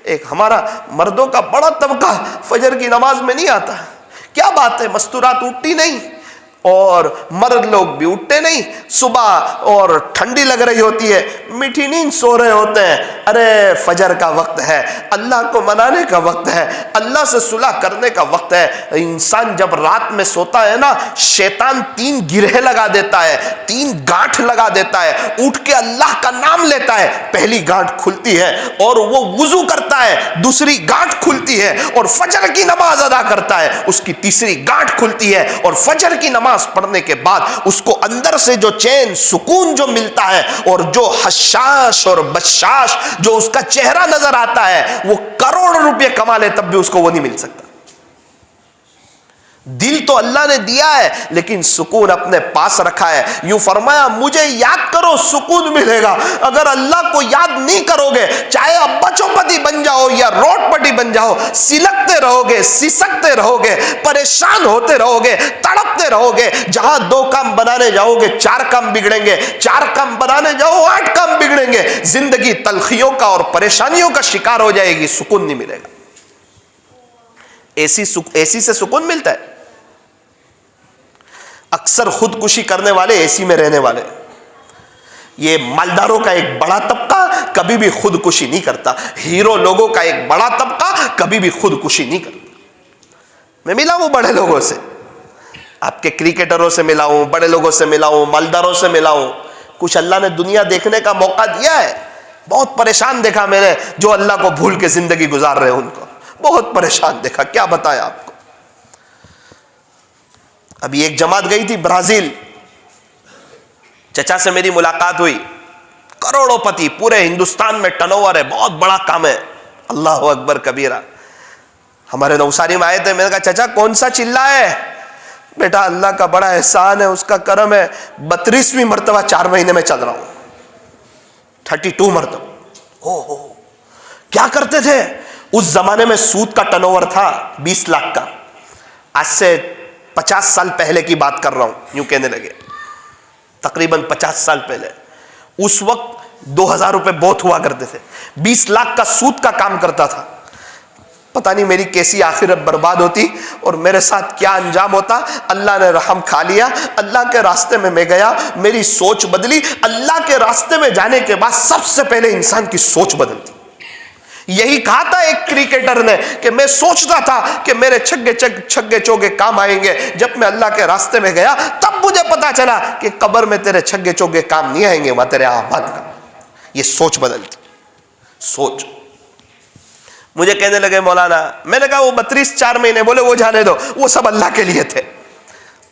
ایک ہمارا مردوں کا بڑا طبقہ فجر کی نماز میں نہیں آتا. کیا بات ہے, مستورات اٹھتی نہیں اور مرد لوگ بھی اٹھتے نہیں. صبح اور ٹھنڈی لگ رہی ہوتی ہے, میٹھی نیند سو رہے ہوتے ہیں. ارے فجر کا وقت ہے, اللہ کو منانے کا وقت ہے, اللہ سے صلح کرنے کا وقت ہے. انسان جب رات میں سوتا ہے نا, شیطان 3 گرہ لگا دیتا ہے, 3 گانٹھ لگا دیتا ہے. اٹھ کے اللہ کا نام لیتا ہے, پہلی گانٹھ کھلتی ہے اور وہ وضو کرتا ہے, دوسری گانٹھ کھلتی ہے اور فجر کی نماز ادا کرتا ہے, اس کی تیسری گانٹھ کھلتی ہے اور فجر کی نماز پڑھنے کے بعد اس کو اندر سے جو چین سکون جو ملتا ہے اور جو حشاش اور بشاش جو اس کا چہرہ نظر آتا ہے, وہ کروڑ روپے کما لے تب بھی اس کو وہ نہیں مل سکتا. دل تو اللہ نے دیا ہے لیکن سکون اپنے پاس رکھا ہے. یوں فرمایا مجھے یاد کرو سکون ملے گا. اگر اللہ کو یاد نہیں کرو گے, چاہے ابا چوپتی بن جاؤ یا روٹ پٹی بن جاؤ, سلکتے رہو گے, سسکتے رہو گے, پریشان ہوتے رہو گے, تڑپتے رہو گے. جہاں 2 کام بنانے جاؤ گے 4 کام بگڑیں گے, 4 کام بنانے جاؤ 8 کام بگڑیں گے. زندگی تلخیوں کا اور پریشانیوں کا شکار ہو جائے گی, سکون نہیں ملے گا. ایسی سے سکون ملتا ہے. اکثر خودکشی کرنے والے ایسی میں رہنے والے. یہ مالداروں کا ایک بڑا طبقہ کبھی بھی خودکشی نہیں کرتا. ہیرو لوگوں کا ایک بڑا طبقہ کبھی بھی خودکشی نہیں کرتا. میں ملا ہوں بڑے لوگوں سے, آپ کے کرکٹروں سے ملا ہوں, بڑے لوگوں سے ملا ہوں, مالداروں سے ملا ہوں. کچھ اللہ نے دنیا دیکھنے کا موقع دیا ہے. بہت پریشان دیکھا میں نے جو اللہ کو بھول کے زندگی گزار رہے ہیں, ان کو بہت پریشان دیکھا. کیا بتایا آپ کو. ابھی ایک جماعت گئی تھی برازیل, چچا سے میری ملاقات ہوئی, کروڑوں پتی, پورے ہندوستان میں ٹرن اوور ہے, بہت بڑا کام ہے. اللہ اکبر کبیرہ. ہمارے نوساری میں آئے تھے, میں نے کہا چچا کون سا چلا ہے. بیٹا اللہ کا بڑا احسان ہے, اس کا کرم ہے, 32ویں مرتبہ 4 مہینے میں چل رہا ہوں. 32 مرتبہ. ہو کیا کرتے تھے اس زمانے میں؟ سود کا ٹرن اوور تھا 20 لاکھ کا. آج سے 50 سال پہلے کی بات کر رہا ہوں, یوں کہنے لگے, تقریباً 50 سال پہلے. اس وقت 2000 روپے بہت ہوا کرتے تھے. 20 لاکھ کا سود کا کام کرتا تھا. پتہ نہیں میری کیسی آخرت برباد ہوتی اور میرے ساتھ کیا انجام ہوتا. اللہ نے رحم کھا لیا, اللہ کے راستے میں گیا, میری سوچ بدلی. اللہ کے راستے میں جانے کے بعد سب سے پہلے انسان کی سوچ بدلتی. یہی کہا تھا ایک کرکٹر نے کہ میں سوچتا تھا کہ میرے چھگے چوگے کام آئیں گے, جب میں اللہ کے راستے میں گیا تب مجھے پتا چلا کہ قبر میں تیرے چھگے چوگے کام نہیں آئیں گے, وہاں تیرے اعمال کا. یہ سوچ بدلتی. سوچ. مجھے کہنے لگے مولانا, میں نے کہا وہ 32 مہینے, بولے وہ جانے دو, وہ سب اللہ کے لیے تھے.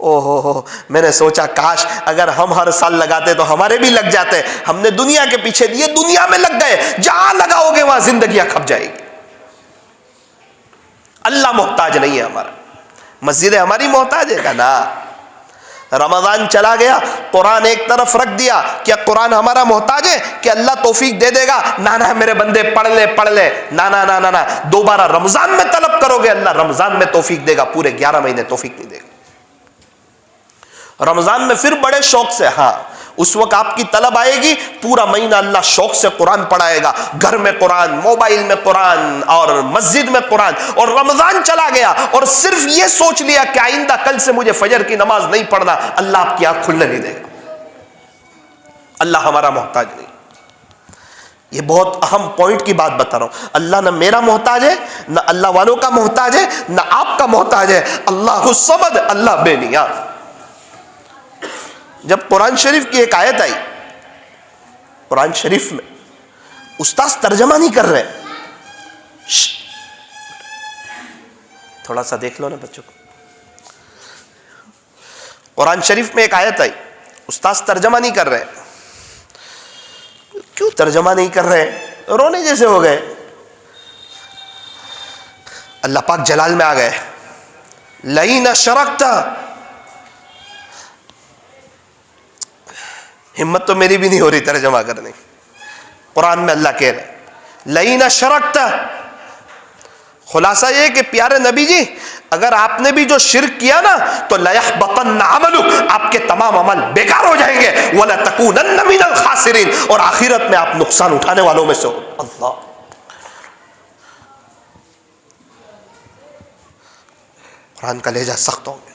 او ہو, میں نے سوچا کاش اگر ہم ہر سال لگاتے تو ہمارے بھی لگ جاتے. ہم نے دنیا کے پیچھے دیے, دنیا میں لگ گئے, جہاں لگاؤ گے وہاں زندگیاں کھپ جائے گی. اللہ محتاج نہیں ہے ہمارا, مسجد ہماری محتاج ہے نا. رمضان چلا گیا, قرآن ایک طرف رکھ دیا. کیا قرآن ہمارا محتاج ہے کہ اللہ توفیق دے دے گا؟ نانا میرے بندے پڑھ لے. نا, دوبارہ رمضان میں طلب کرو گے, اللہ رمضان میں توفیق دے گا, پورے 11 مہینے توفیق نہیں دے گا. رمضان میں پھر بڑے شوق سے, ہاں اس وقت آپ کی طلب آئے گی, پورا مہینہ اللہ شوق سے قرآن پڑھائے گا, گھر میں قرآن, موبائل میں قرآن اور مسجد میں قرآن. اور رمضان چلا گیا اور صرف یہ سوچ لیا کہ آئندہ کل سے مجھے فجر کی نماز نہیں پڑھنا, اللہ آپ کی آنکھ کھلنے نہیں دے گا. اللہ ہمارا محتاج نہیں. یہ بہت اہم پوائنٹ کی بات بتا رہا ہوں. اللہ نہ میرا محتاج ہے, نہ اللہ والوں کا محتاج ہے, نہ آپ کا محتاج ہے. اللہ الصمد, اللہ بے نیاز. جب قرآن شریف کی ایک آیت آئی, قرآن شریف میں استاذ ترجمہ نہیں کر رہے, تھوڑا سا دیکھ لو نا بچوں کو. قرآن شریف میں ایک آیت آئی, استاذ ترجمہ نہیں کر رہے. کیوں ترجمہ نہیں کر رہے؟ رونے جیسے ہو گئے. اللہ پاک جلال میں آ گئے, لئن اشرکت, ہمت تو میری بھی نہیں ہو رہی ترجمہ کرنے کی. قرآن میں اللہ کہہ رہے لئن اشرکت. خلاصہ یہ کہ پیارے نبی جی, اگر آپ نے بھی جو شرک کیا نا تو لَيَحْبَطَنَّ عَمَلُكَ, آپ کے تمام عمل بیکار ہو جائیں گے. وَلَتَكُونَنَّ مِنَ الْخَاسِرِينَ, اور آخرت میں آپ نقصان اٹھانے والوں میں سے ہو. اللہ, قرآن کا لہجہ سخت ہو گیا.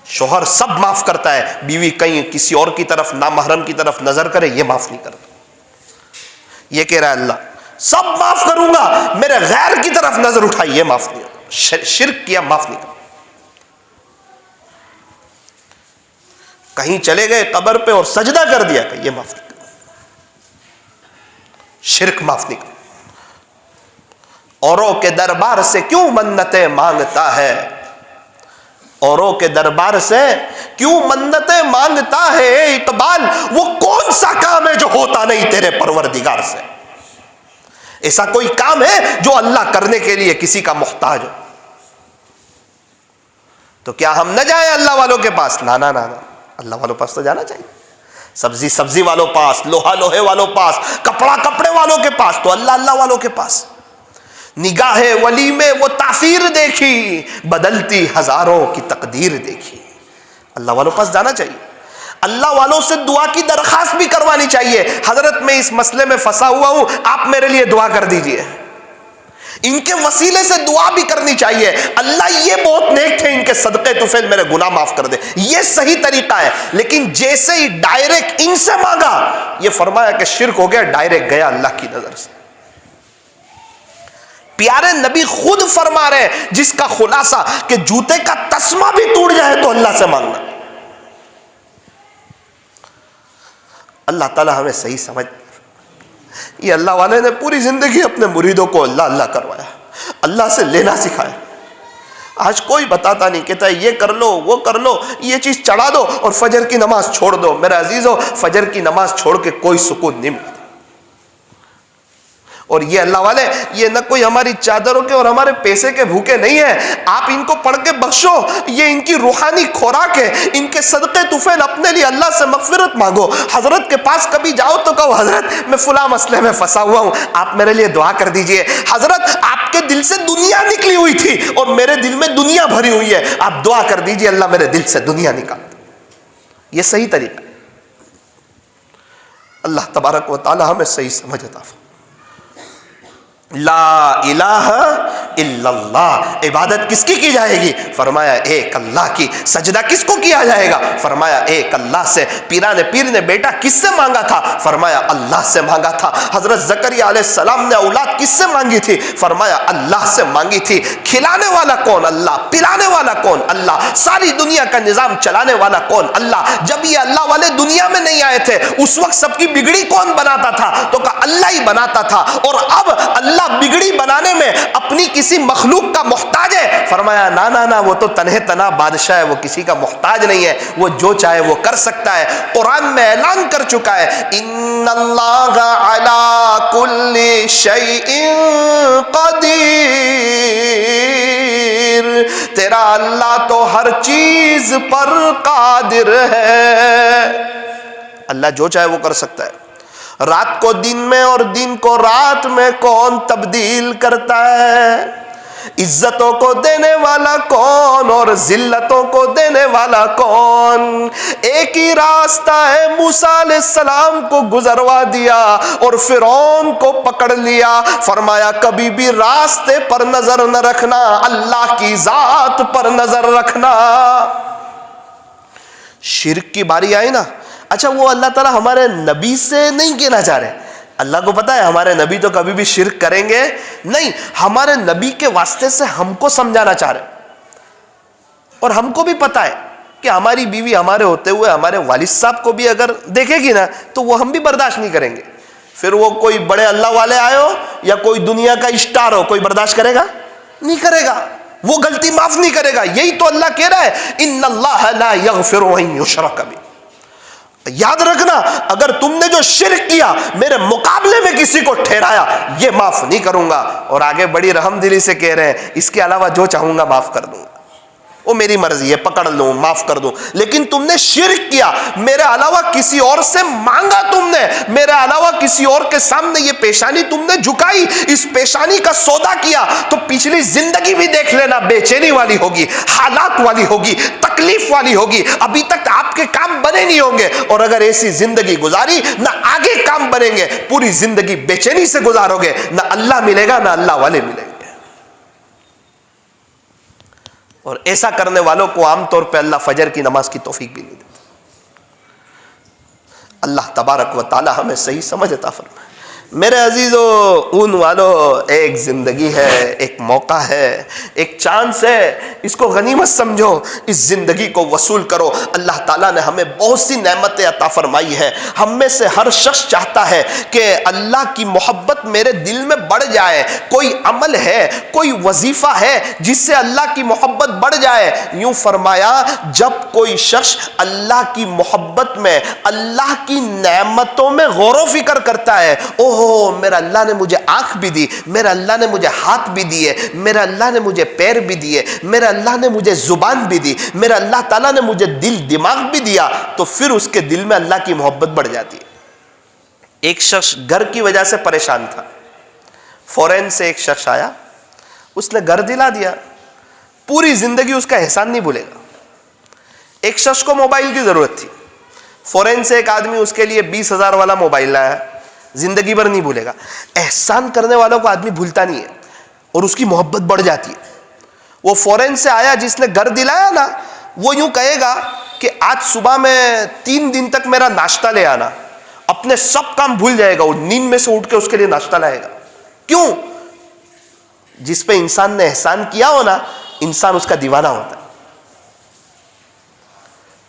شوہر سب معاف کرتا ہے, بیوی کہیں کسی اور کی طرف, نامحرم کی طرف نظر کرے یہ معاف نہیں کرتا. یہ کہہ رہا ہے اللہ سب معاف کروں گا, میرے غیر کی طرف نظر اٹھائی یہ معاف نہیں کرتا. شرک کیا معاف نہیں کرتا. کہیں چلے گئے قبر پہ اور سجدہ کر دیا کہ یہ معاف نہیں کرتا. شرک معاف نہیں کرتا. اوروں کے دربار سے کیوں منتیں مانگتا ہے, اوروں کے دربار سے کیوں منتیں مانگتا ہے اے اقبال, وہ کون سا کام ہے جو ہوتا نہیں تیرے پروردگار سے؟ ایسا کوئی کام ہے جو اللہ کرنے کے لیے کسی کا محتاج ہو؟ تو کیا ہم نہ جائیں اللہ والوں کے پاس؟ نا, اللہ والوں پاس تو جانا چاہیے. سبزی والوں پاس, لوہے والوں پاس, کپڑے والوں کے پاس, تو اللہ والوں کے پاس. نگاہ ولی میں وہ تاثیر دیکھی, بدلتی ہزاروں کی تقدیر دیکھی. اللہ والوں پاس جانا چاہیے. اللہ والوں سے دعا کی درخواست بھی کروانی چاہیے. حضرت میں اس مسئلے میں پھنسا ہوا ہوں, آپ میرے لیے دعا کر دیجئے. ان کے وسیلے سے دعا بھی کرنی چاہیے, اللہ یہ بہت نیک تھے, ان کے صدقے طفیل میرے گناہ معاف کر دے. یہ صحیح طریقہ ہے. لیکن جیسے ہی ڈائریکٹ ان سے مانگا, یہ فرمایا کہ شرک ہو گیا, ڈائریکٹ گیا اللہ کی نظر سے. پیارے نبی خود فرما رہے جس کا خلاصہ کہ جوتے کا تسمہ بھی ٹوٹ جائے تو اللہ سے مانگنا. اللہ تعالیٰ ہمیں صحیح سمجھ. یہ اللہ والے نے پوری زندگی اپنے مریدوں کو اللہ کروایا, اللہ سے لینا سکھایا. آج کوئی بتاتا نہیں, کہتا ہے یہ کر لو, وہ کر لو, یہ چیز چڑھا دو اور فجر کی نماز چھوڑ دو. میرے عزیزو, فجر کی نماز چھوڑ کے کوئی سکون نہیں ملتا. اور یہ اللہ والے, یہ نہ کوئی ہماری چادروں کے اور ہمارے پیسے کے بھوکے نہیں ہیں. آپ ان کو پڑھ کے بخشو, یہ ان کی روحانی خوراک ہے. ان کے صدقے طفیل اپنے لیے اللہ سے مغفرت مانگو. حضرت کے پاس کبھی جاؤ تو کہو حضرت میں فلاں مسئلے میں پھنسا ہوا ہوں, آپ میرے لیے دعا کر دیجئے. حضرت آپ کے دل سے دنیا نکلی ہوئی تھی اور میرے دل میں دنیا بھری ہوئی ہے, آپ دعا کر دیجئے اللہ میرے دل سے دنیا نکال. یہ صحیح طریقہ ہے. اللہ تبارک و تعالی ہمیں صحیح سمجھ عطا فرمائے. لا الہ الا اللہ، عبادت کس کی جائے گی؟ فرمایا ایک اللہ کی۔ سجدہ کس کو کیا جائے گا؟ فرمایا ایک اللہ سے۔ پیر نے بیٹا کس سے مانگا تھا؟ فرمایا اللہ سے مانگا تھا۔ حضرت زکریا علیہ السلام نے اولاد کس سے مانگی تھی؟ فرمایا اللہ سے مانگی تھی۔ کھلانے والا کون؟ اللہ۔ پلانے والا کون؟ اللہ۔ ساری دنیا کا نظام چلانے والا کون؟ اللہ۔ جب یہ اللہ والے دنیا میں نہیں آئے تھے اس وقت سب کی بگڑی کون بناتا تھا؟ تو کہا اللہ ہی بناتا تھا۔ اور اب اللہ بگڑی بنانے میں اپنی کسی مخلوق کا محتاج ہے؟ فرمایا نا، وہ تو تنہے تنہا بادشاہ ہے، وہ کسی کا محتاج نہیں ہے، وہ جو چاہے وہ کر سکتا ہے۔ قرآن میں اعلان کر چکا ہے ان اللہ علی کل شیء قدیر، تیرا اللہ تو ہر چیز پر قادر ہے۔ اللہ جو چاہے وہ کر سکتا ہے۔ رات کو دن میں اور دن کو رات میں کون تبدیل کرتا ہے؟ عزتوں کو دینے والا کون اور ذلتوں کو دینے والا کون؟ ایک ہی راستہ ہے، موسیٰ علیہ السلام کو گزروا دیا اور فرعون کو پکڑ لیا۔ فرمایا کبھی بھی راستے پر نظر نہ رکھنا، اللہ کی ذات پر نظر رکھنا۔ شرک کی باری آئی نا، اچھا وہ اللہ تعالیٰ ہمارے نبی سے نہیں کہنا چاہ رہے۔ اللہ کو پتا ہے ہمارے نبی تو کبھی بھی شرک کریں گے نہیں، ہمارے نبی کے واسطے سے ہم کو سمجھانا چاہ رہے۔ اور ہم کو بھی پتا ہے کہ ہماری بیوی ہمارے ہوتے ہوئے ہمارے والد صاحب کو بھی اگر دیکھے گی نا تو وہ ہم بھی برداشت نہیں کریں گے۔ پھر وہ کوئی بڑے اللہ والے آئے ہو یا کوئی دنیا کا اسٹار ہو، کوئی برداشت کرے گا؟ نہیں کرے گا، وہ غلطی معاف نہیں کرے گا۔ یہی تو اللہ کہہ رہا ہے ان اللہ لا یغفر ان یشرک بہ۔ یاد رکھنا اگر تم نے جو شرک کیا میرے مقابلے میں کسی کو ٹھہرایا یہ معاف نہیں کروں گا۔ اور آگے بڑی رحم دلی سے کہہ رہے ہیں اس کے علاوہ جو چاہوں گا معاف کر دوں گا، وہ میری مرضی ہے، پکڑ لوں معاف کر دوں۔ لیکن تم نے شرک کیا، میرے علاوہ کسی اور سے مانگا، تم نے میرے علاوہ کسی اور کے سامنے یہ پیشانی تم نے جھکائی، اس پیشانی کا سودا کیا، تو پچھلی زندگی بھی دیکھ لینا بے چینی والی ہوگی، حالات والی ہوگی، تکلیف والی ہوگی۔ ابھی تک آپ کے کام بنے نہیں ہوں گے، اور اگر ایسی زندگی گزاری نہ آگے کام بنیں گے، پوری زندگی بے چینی سے گزارو گے، نہ اللہ ملے گا نہ اللہ والے ملیں گے۔ اور ایسا کرنے والوں کو عام طور پہ اللہ فجر کی نماز کی توفیق بھی نہیں دیتا۔ اللہ تبارک و تعالی ہمیں صحیح سمجھ عطا فرمائے۔ میرے عزیزو اون والو، ایک زندگی ہے، ایک موقع ہے، ایک چانس ہے، اس کو غنیمت سمجھو، اس زندگی کو وصول کرو۔ اللہ تعالیٰ نے ہمیں بہت سی نعمتیں عطا فرمائی ہے۔ ہم میں سے ہر شخص چاہتا ہے کہ اللہ کی محبت میرے دل میں بڑھ جائے۔ کوئی عمل ہے، کوئی وظیفہ ہے جس سے اللہ کی محبت بڑھ جائے۔ یوں فرمایا جب کوئی شخص اللہ کی محبت میں، اللہ کی نعمتوں میں غور و فکر کرتا ہے، اوہ میرا اللہ نے مجھے آنکھ بھی دی، میرا اللہ نے مجھے ہاتھ بھی دیے، میرا اللہ نے مجھے پیر بھی دیے، میرا اللہ نے مجھے زبان بھی دی، میرا اللہ تعالیٰ نے مجھے دل دماغ بھی دیا، تو پھر اس کے دل میں اللہ کی محبت بڑھ جاتی ہے۔ ایک شخص گھر کی وجہ سے پریشان تھا، فورین سے ایک شخص آیا، اس نے گھر دلا دیا، پوری زندگی اس کا احسان نہیں بھولے گا۔ ایک شخص کو موبائل کی ضرورت تھی، فورین سے ایک آدمی اس کے لیے 20,000 والا موبائل لایا، زندگی بھر نہیں بھولے گا۔ احسان کرنے والوں کو آدمی بھولتا نہیں ہے اور اس کی محبت بڑھ جاتی ہے۔ وہ فورین سے آیا جس نے گھر دلایا نا، وہ یوں کہے گا کہ آج صبح میں 3 دن تک میرا ناشتہ لے آنا، اپنے سب کام بھول جائے گا، وہ نیند میں سے اٹھ کے اس کے لیے ناشتہ لائے گا۔ کیوں؟ جس پہ انسان نے احسان کیا ہو نا، انسان اس کا دیوانہ ہوتا ہے۔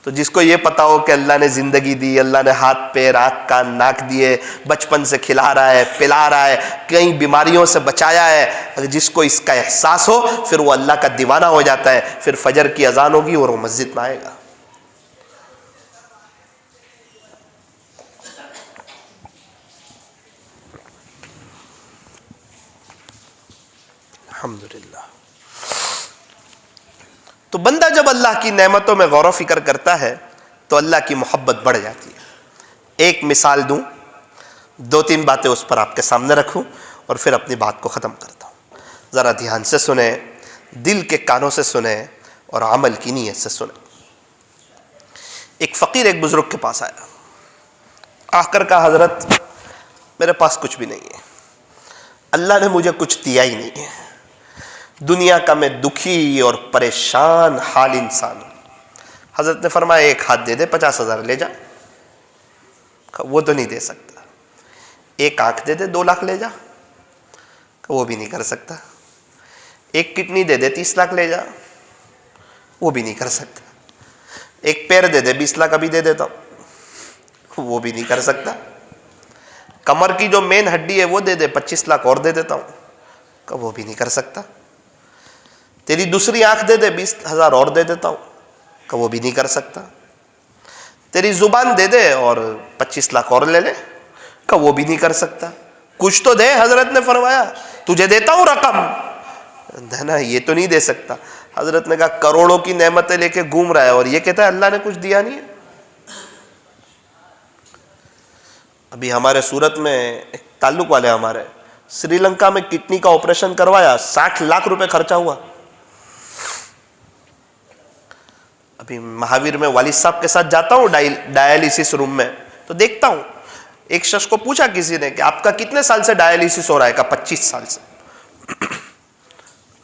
تو جس کو یہ پتا ہو کہ اللہ نے زندگی دی، اللہ نے ہاتھ پیر آنکھ کان ناک دیے، بچپن سے کھلا رہا ہے پلا رہا ہے، کئی بیماریوں سے بچایا ہے، اگر جس کو اس کا احساس ہو پھر وہ اللہ کا دیوانہ ہو جاتا ہے۔ پھر فجر کی اذان ہوگی اور وہ مسجد میں آئے گا۔ الحمدللہ۔ تو بندہ جب اللہ کی نعمتوں میں غور و فکر کرتا ہے تو اللہ کی محبت بڑھ جاتی ہے۔ ایک مثال دوں، 2-3 باتیں اس پر آپ کے سامنے رکھوں اور پھر اپنی بات کو ختم کرتا ہوں۔ ذرا دھیان سے سنیں، دل کے کانوں سے سنیں اور عمل کی نیت سے سنیں۔ ایک فقیر ایک بزرگ کے پاس آیا، آ کر کہا حضرت میرے پاس کچھ بھی نہیں ہے، اللہ نے مجھے کچھ دیا ہی نہیں ہے، دنیا کا میں دکھی اور پریشان حال انسان ہوں۔ حضرت نے فرمایا ایک ہاتھ دے دے 50,000 لے جا، وہ تو نہیں دے سکتا۔ ایک آنکھ دے دے 2 لاکھ لے جا، وہ بھی نہیں کر سکتا۔ ایک کڈنی دے دے 30 لاکھ لے جا، وہ بھی نہیں کر سکتا۔ ایک پیر دے دے 20 لاکھ ابھی دے دیتا ہوں، وہ بھی نہیں کر سکتا۔ کمر کی جو مین ہڈی ہے وہ دے دے 25 لاکھ اور دے دیتا ہوں، وہ بھی نہیں کر سکتا۔ تیری دوسری آنکھ دے دے 20,000 اور دے دیتا ہوں، وہ بھی نہیں کر سکتا۔ تیری زبان دے دے اور 25 لاکھ اور لے لے، وہ بھی نہیں کر سکتا۔ کچھ تو دے، حضرت نے فرمایا تجھے دیتا ہوں رقم، نا یہ تو نہیں دے سکتا۔ حضرت نے کہا کروڑوں کی نعمتیں لے کے گھوم رہا ہے اور یہ کہتا ہے اللہ نے کچھ دیا نہیں ہے۔ ابھی ہمارے سورت میں ایک تعلق والے ہمارے سری لنکا میں کڈنی کا آپریشن کروایا، 60 لاکھ روپے خرچہ ہوا۔ ابھی مہاویر میں والد صاحب کے ساتھ جاتا ہوں ڈائیلیسس روم میں، تو دیکھتا ہوں ایک شخص کو پوچھا کسی نے کہ آپ کا کتنے سال سے ڈائیلیسس ہو رہا ہے؟ کہا 25 سال سے۔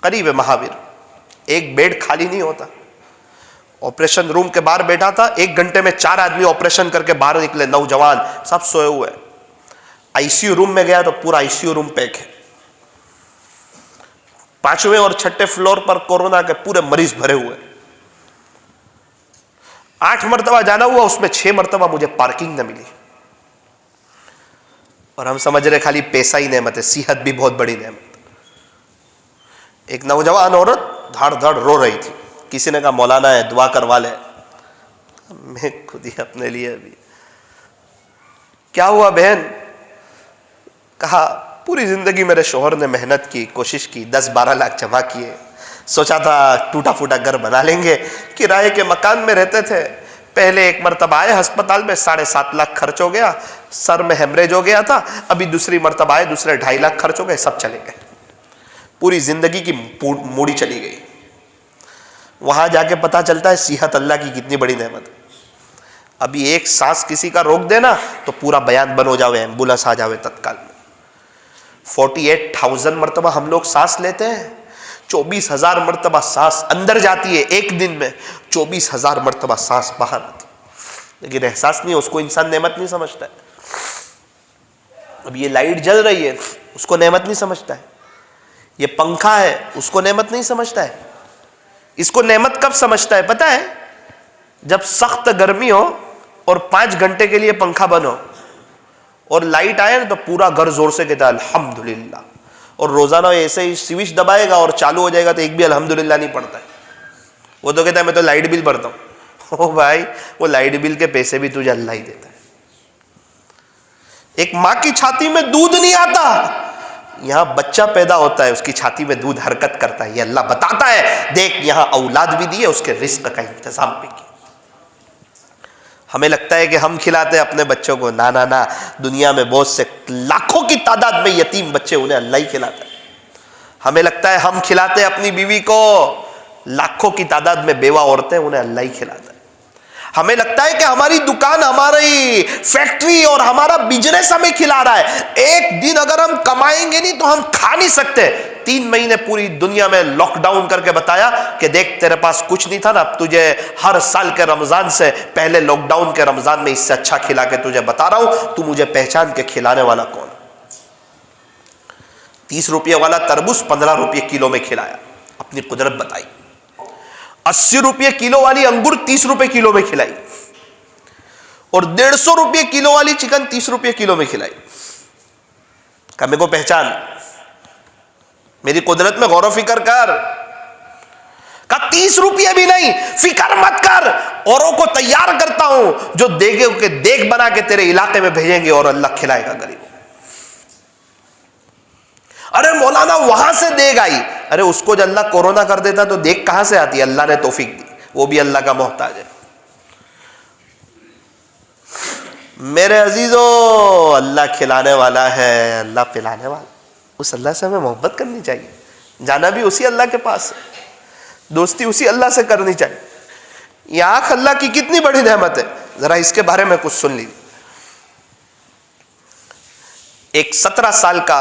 قریب ہے مہاویر، ایک بیڈ خالی نہیں ہوتا۔ آپریشن روم کے باہر بیٹھا تھا، 1 گھنٹے میں 4 آدمی آپریشن کر کے باہر نکلے، نوجوان سب سوئے ہوئے۔ آئی سی یو روم میں گیا تو پورا آئی سی یو روم پیک ہے۔ 5ویں اور 6ٹھے فلور پر کورونا کے پورے مریض بھرے ہوئے۔ 8 مرتبہ جانا ہوا، اس میں 6 مرتبہ مجھے پارکنگ نہ ملی۔ اور ہم سمجھ رہے خالی پیسہ ہی نعمت ہے، صحت بھی بہت بڑی نعمت۔ ایک نوجوان عورت دھاڑ دھاڑ رو رہی تھی، کسی نے کہا مولانا ہے دعا کروا لے۔ میں خود ہی اپنے لیے ابھی کیا ہوا بہن؟ کہا پوری زندگی میرے شوہر نے محنت کی، کوشش کی، 10-12 لاکھ جمع کیے، سوچا تھا ٹوٹا پھوٹا گھر بنا لیں گے، کرائے کے مکان میں رہتے تھے۔ پہلے ایک مرتبہ آئے ہسپتال میں، 7.5 لاکھ خرچ ہو گیا، سر میں ہیمریج ہو گیا تھا۔ ابھی دوسری مرتبہ آئے، دوسرے 2.5 لاکھ خرچ ہو گئے، سب چلے گئے، پوری زندگی کی موڑی چلی گئی۔ وہاں جا کے پتا چلتا ہے صحت اللہ کی کتنی بڑی نعمت ہے۔ ابھی ایک سانس کسی کا روک دینا تو پورا بیان بن ہو جاوے، ایمبولینس آ جاوے تتکال میں۔ 48,000 مرتبہ ہم لوگ سانس لیتے ہیں، 24,000 مرتبہ سانس اندر جاتی ہے ایک دن میں، 24,000 مرتبہ سانس باہر آتی، لیکن احساس نہیں، اس کو انسان نعمت نہیں سمجھتا ہے۔ اب یہ لائٹ جل رہی ہے، اس کو نعمت نہیں سمجھتا ہے۔ یہ پنکھا ہے، اس کو نعمت نہیں سمجھتا ہے۔ اس کو نعمت کب سمجھتا ہے پتہ ہے؟ جب سخت گرمی ہو اور 5 گھنٹے کے لیے پنکھا بند ہو اور لائٹ آئے نا تو پورا گھر زور سے کہتا ہے الحمدللہ، اور روزانہ ایسے ہی سوئچ دبائے گا اور چالو ہو جائے گا تو ایک بھی الحمدللہ نہیں پڑتا ہے۔ وہ تو کہتا ہے میں تو لائٹ بل بھرتا ہوں۔ او بھائی، وہ لائٹ بل کے پیسے بھی تجھے اللہ ہی دیتا ہے۔ ایک ماں کی چھاتی میں دودھ نہیں آتا، یہاں بچہ پیدا ہوتا ہے، اس کی چھاتی میں دودھ حرکت کرتا ہے، یہ اللہ بتاتا ہے دیکھ یہاں اولاد بھی دیے، اس کے رزق کا انتظام بھی کیا۔ ہمیں لگتا ہے کہ ہم کھلاتے ہیں اپنے بچوں کو، نا نا نا، دنیا میں بہت سے لاکھوں کی تعداد میں یتیم بچے، انہیں اللہ ہی کھلاتا ہے۔ ہمیں لگتا ہے ہم کھلاتے ہیں اپنی بیوی کو، لاکھوں کی تعداد میں بیوہ عورتیں، انہیں اللہ ہی کھلاتا ہے۔ ہمیں لگتا ہے کہ ہماری دکان، ہماری فیکٹری اور ہمارا بزنس ہمیں کھلا رہا ہے، ایک دن اگر ہم کمائیں گے نہیں تو ہم کھا نہیں سکتے۔ 3 مہینے پوری دنیا میں لاک ڈاؤن کر کے بتایا کہ دیکھ تیرے پاس کچھ نہیں تھا نا، اب تجھے ہر سال کے رمضان سے پہلے لاک ڈاؤن کے رمضان میں اس سے اچھا کھلا کے تجھے بتا رہا ہوں، تو مجھے پہچان کے کھلانے والا کون؟ 30 روپے والا تربوز 15 روپے کلو میں کھلایا، اپنی قدرت بتائی۔ 80 روپے کلو والی انگور 30 روپے کلو میں کھلائی، اور 150 روپے کلو والی چکن 30 روپے کلو میں کھلائی۔ کہ میرے کو پہچان، میری قدرت میں غور و فکر کر۔ کہ 30 روپے بھی نہیں، فکر مت کر، اوروں کو تیار کرتا ہوں جو دیگے کے دیگ بنا کے تیرے علاقے میں بھیجیں گے اور اللہ کھلائے گا غریب۔ ارے مولانا وہاں سے دیگ آئی، ارے اس کو جو اللہ کورونا کر دیتا تو دیگ کہاں سے آتی؟ اللہ نے توفیق دی، وہ بھی اللہ کا محتاج ہے۔ میرے عزیزو، اللہ کھلانے والا ہے، اللہ پلانے والا، اس اللہ سے ہمیں محبت کرنی چاہیے، جانا بھی اسی اللہ کے پاس ہے، دوستی اسی اللہ سے کرنی چاہیے۔ یہ آنکھ اللہ کی کتنی بڑی نعمت ہے، ذرا اس کے بارے میں کچھ سن لیجیے۔ ایک 17 سال کا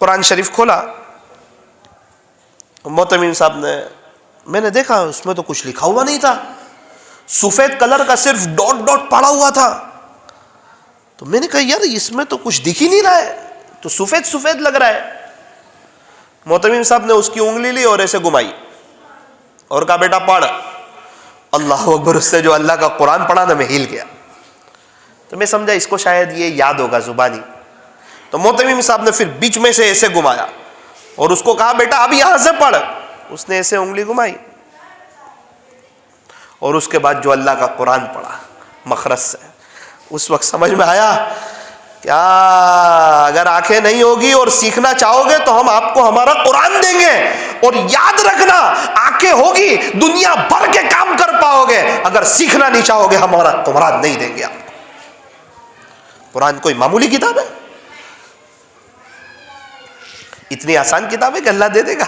قرآن شریف کھولا, محتمیم صاحب نے, میں نے دیکھا اس میں تو کچھ لکھا ہوا نہیں تھا, سفید کلر کا صرف ڈاٹ ڈاٹ پڑا ہوا تھا. تو میں نے کہا یار اس میں تو کچھ دکھ ہی نہیں رہا ہے, تو سفید سفید لگ رہا ہے. محتمیم صاحب نے اس کی انگلی لی اور ایسے گھمائی اور کہا بیٹا پڑھ. اللہ اکبر, اس سے جو اللہ کا قرآن پڑھا نا میں ہل گیا. تو میں سمجھا اس کو شاید یہ یاد ہوگا زبانی. تو محتمیم صاحب نے پھر بیچ میں سے ایسے گھمایا اور اس کو کہا بیٹا اب یہاں سے پڑھ. اس نے ایسے انگلی گھمائی اور اس کے بعد جو اللہ کا قرآن پڑھا مخرج سے, اس وقت سمجھ میں آیا کیا اگر آنکھیں نہیں ہوگی اور سیکھنا چاہو گے تو ہم آپ کو ہمارا قرآن دیں گے. اور یاد رکھنا آنکھیں ہوگی دنیا بھر کے کام کر پاؤ گے, اگر سیکھنا نہیں چاہو گے ہمارا قرآن نہیں دیں گے آپ کو. قرآن کوئی معمولی کتاب ہے؟ اتنی آسان کتاب ہے کہ اللہ دے دے گا.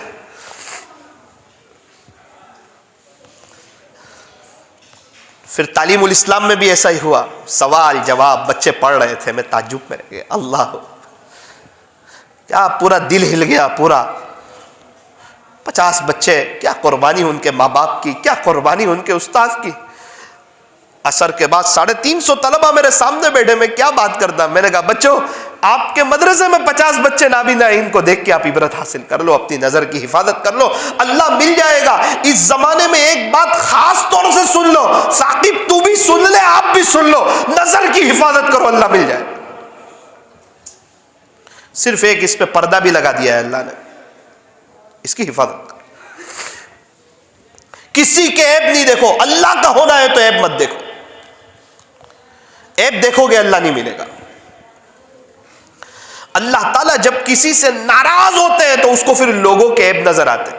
پھر تعلیم الاسلام میں بھی ایسا ہی ہوا, سوال جواب بچے پڑھ رہے تھے, میں تعجب میں رہ گیا. اللہ کیا پورا دل ہل گیا. پورا 50 بچے, کیا قربانی ان کے ماں باپ کی, کیا قربانی ان کے استاذ کی. عصر کے بعد 350 طلبہ میرے سامنے بیٹھے, میں کیا بات کرتا. میں نے کہا بچوں آپ کے مدرسے میں 50 بچے نابینا, ان کو دیکھ کے آپ عبرت حاصل کر لو, اپنی نظر کی حفاظت کر لو, اللہ مل جائے گا. اس زمانے میں ایک بات خاص طور سے سن لو, ثاقب تو بھی سن لے, آپ بھی سن لو, نظر کی حفاظت کرو, اللہ مل جائے. صرف ایک اس پہ پردہ بھی لگا دیا ہے اللہ نے, اس کی حفاظت کرو. کسی کے عیب نہیں دیکھو, اللہ کا ہونا ہے تو عیب مت دیکھو. عیب دیکھو گے اللہ نہیں ملے گا. اللہ تعالیٰ جب کسی سے ناراض ہوتے ہیں تو اس کو پھر لوگوں کے عیب نظر آتے ہیں.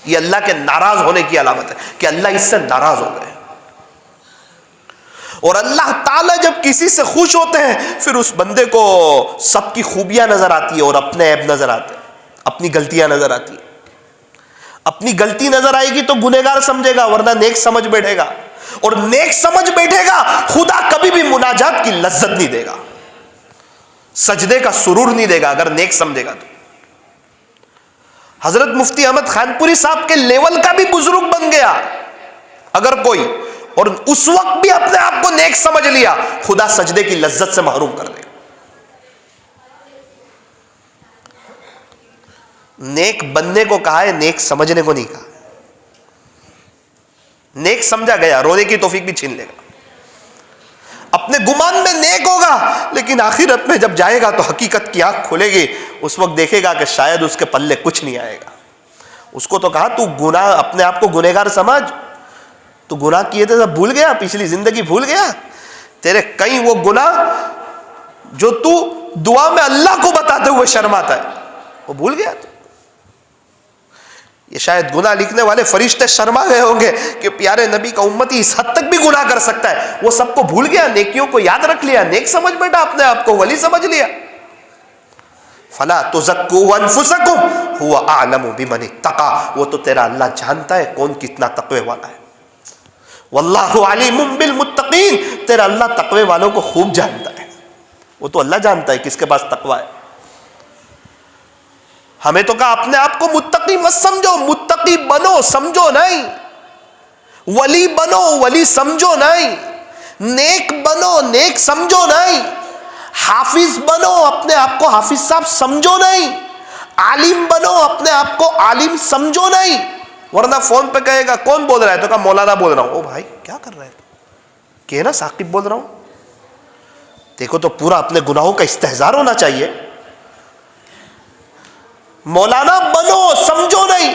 یہ اللہ کے ناراض ہونے کی علامت ہے کہ اللہ اس سے ناراض ہو گئے. اور اللہ تعالیٰ جب کسی سے خوش ہوتے ہیں پھر اس بندے کو سب کی خوبیاں نظر آتی ہے اور اپنے عیب نظر آتے ہیں, اپنی غلطیاں نظر آتی ہیں. اپنی غلطی نظر آئے گی تو گنہگار سمجھے گا, ورنہ نیک سمجھ بیٹھے گا. اور نیک سمجھ بیٹھے گا خدا کبھی بھی مناجات کی لذت نہیں دے گا, سجدے کا سرور نہیں دے گا اگر نیک سمجھے گا تو. حضرت مفتی احمد خان پوری صاحب کے لیول کا بھی بزرگ بن گیا اگر کوئی, اور اس وقت بھی اپنے آپ کو نیک سمجھ لیا, خدا سجدے کی لذت سے محروم کر دے گا. نیک بننے کو کہا ہے, نیک سمجھنے کو نہیں کہا. نیک سمجھا گیا رونے کی توفیق بھی چھین لے گا. اپنے گمان میں نیک ہوگا لیکن آخرت میں جب جائے گا تو حقیقت کی آنکھ کھلے گی, اس وقت دیکھے گا کہ شاید اس کے پلے کچھ نہیں آئے گا. اس کو تو کہا تو گناہ, اپنے آپ کو گنہگار سمجھ, تو گناہ کیے تھے سب بھول گیا, پچھلی زندگی بھول گیا, تیرے کئی وہ گناہ جو تو دعا میں اللہ کو بتاتے ہوئے شرماتا ہے وہ بھول گیا. تو یہ شاید گناہ لکھنے والے فرشتے شرما گئے ہوں گے کہ پیارے نبی کا امتی اس حد تک بھی گناہ کر سکتا ہے. وہ سب کو بھول گیا, نیکیوں کو یاد رکھ لیا, نیک سمجھ بیٹا, اپنے آپ کو ولی سمجھ لیا. فلا تزکوا انفسکم هو اعلم بمن اتقى, وہ تو تیرا اللہ جانتا ہے کون کتنا تقوی والا ہے. واللہ علیم بالمتقین, تیرا اللہ تقوی والوں کو خوب جانتا ہے. وہ تو اللہ جانتا ہے کس کے پاس تقوی ہے. ہمیں تو کہا اپنے آپ کو متقی مت سمجھو, متقی بنو, سمجھو نہیں. ولی بنو, ولی سمجھو نہیں. نیک بنو, نیک سمجھو نہیں. حافظ بنو, اپنے آپ کو حافظ صاحب سمجھو نہیں. عالم بنو, اپنے آپ کو عالم سمجھو نہیں. ورنہ فون پہ کہے گا کون بول رہا ہے, تو کہا مولانا بول رہا ہوں. او بھائی کیا کر رہے ہیں, کہ نا ثاقب بول رہا ہوں. دیکھو تو پورا اپنے گناہوں کا استحضار ہونا چاہیے. مولانا بنو, سمجھو نہیں.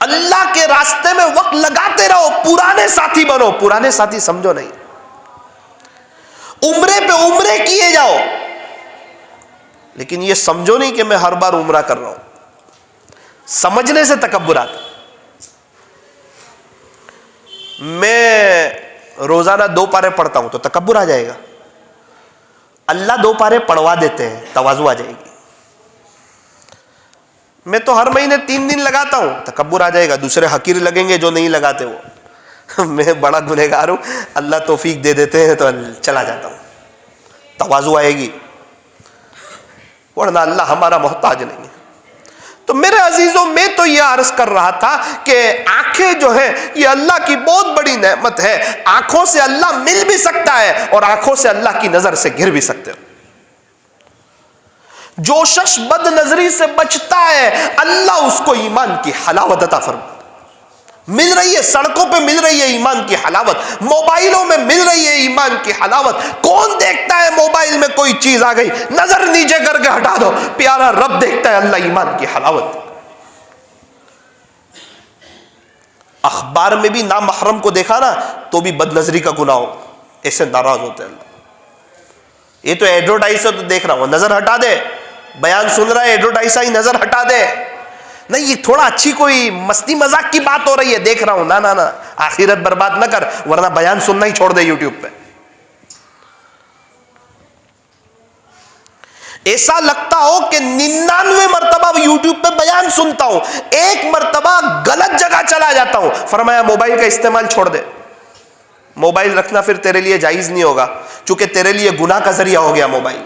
اللہ کے راستے میں وقت لگاتے رہو, پرانے ساتھی بنو, پرانے ساتھی سمجھو نہیں. عمرے پہ عمرے کیے جاؤ لیکن یہ سمجھو نہیں کہ میں ہر بار عمرہ کر رہا ہوں. سمجھنے سے تکبر آتا. میں روزانہ 2 پارے پڑھتا ہوں تو تکبر آ جائے گا. اللہ 2 پارے پڑھوا دیتے ہیں, تواضع آ جائے گی. میں تو ہر مہینے 3 دن لگاتا ہوں, تکبر آ جائے گا. دوسرے حقیر لگیں گے جو نہیں لگاتے وہ. میں بڑا گنہگار ہوں, اللہ توفیق دے دیتے ہیں تو چلا جاتا ہوں, تواضع آئے گی. ورنہ اللہ ہمارا محتاج نہیں ہے۔ تو میرے عزیزوں، میں تو یہ عرض کر رہا تھا کہ آنکھیں جو ہیں یہ اللہ کی بہت بڑی نعمت ہے۔ آنکھوں سے اللہ مل بھی سکتا ہے اور آنکھوں سے اللہ کی نظر سے گر بھی سکتے ہو۔ جو شخص بد نظری سے بچتا ہے اللہ اس کو ایمان کی حلاوت عطا فرماتا ہے۔ مل رہی ہے، سڑکوں پہ مل رہی ہے ایمان کی حلاوت، موبائلوں میں مل رہی ہے ایمان کی حلاوت۔ کون دیکھتا ہے موبائل میں کوئی چیز آ گئی نظر نیچے کر کے ہٹا دو، پیارا رب دیکھتا ہے اللہ ایمان کی حلاوت۔ اخبار میں بھی نامحرم کو دیکھا نا تو بھی بد نظری کا گناہ ہو، ایسے ناراض ہوتے ہیں اللہ۔ یہ تو ایڈورٹائز سے تو دیکھ رہا ہوں، نظر ہٹا دے، بیان سن رہا ہے ایڈورٹائز ہی نظر ہٹا دے، نہیں یہ تھوڑا اچھی کوئی مستی مذاق کی بات ہو رہی ہے دیکھ رہا ہوں، نہ آخرت برباد نہ کر ورنہ بیان سننا ہی چھوڑ دے یوٹیوب پہ۔ ایسا لگتا ہو کہ 99 مرتبہ یوٹیوب پہ بیان سنتا ہوں، ایک مرتبہ غلط جگہ چلا جاتا ہوں۔ فرمایا موبائل کا استعمال چھوڑ دے، موبائل رکھنا پھر تیرے لیے جائز نہیں ہوگا، چونکہ تیرے لیے گناہ کا ذریعہ ہو گیا موبائل۔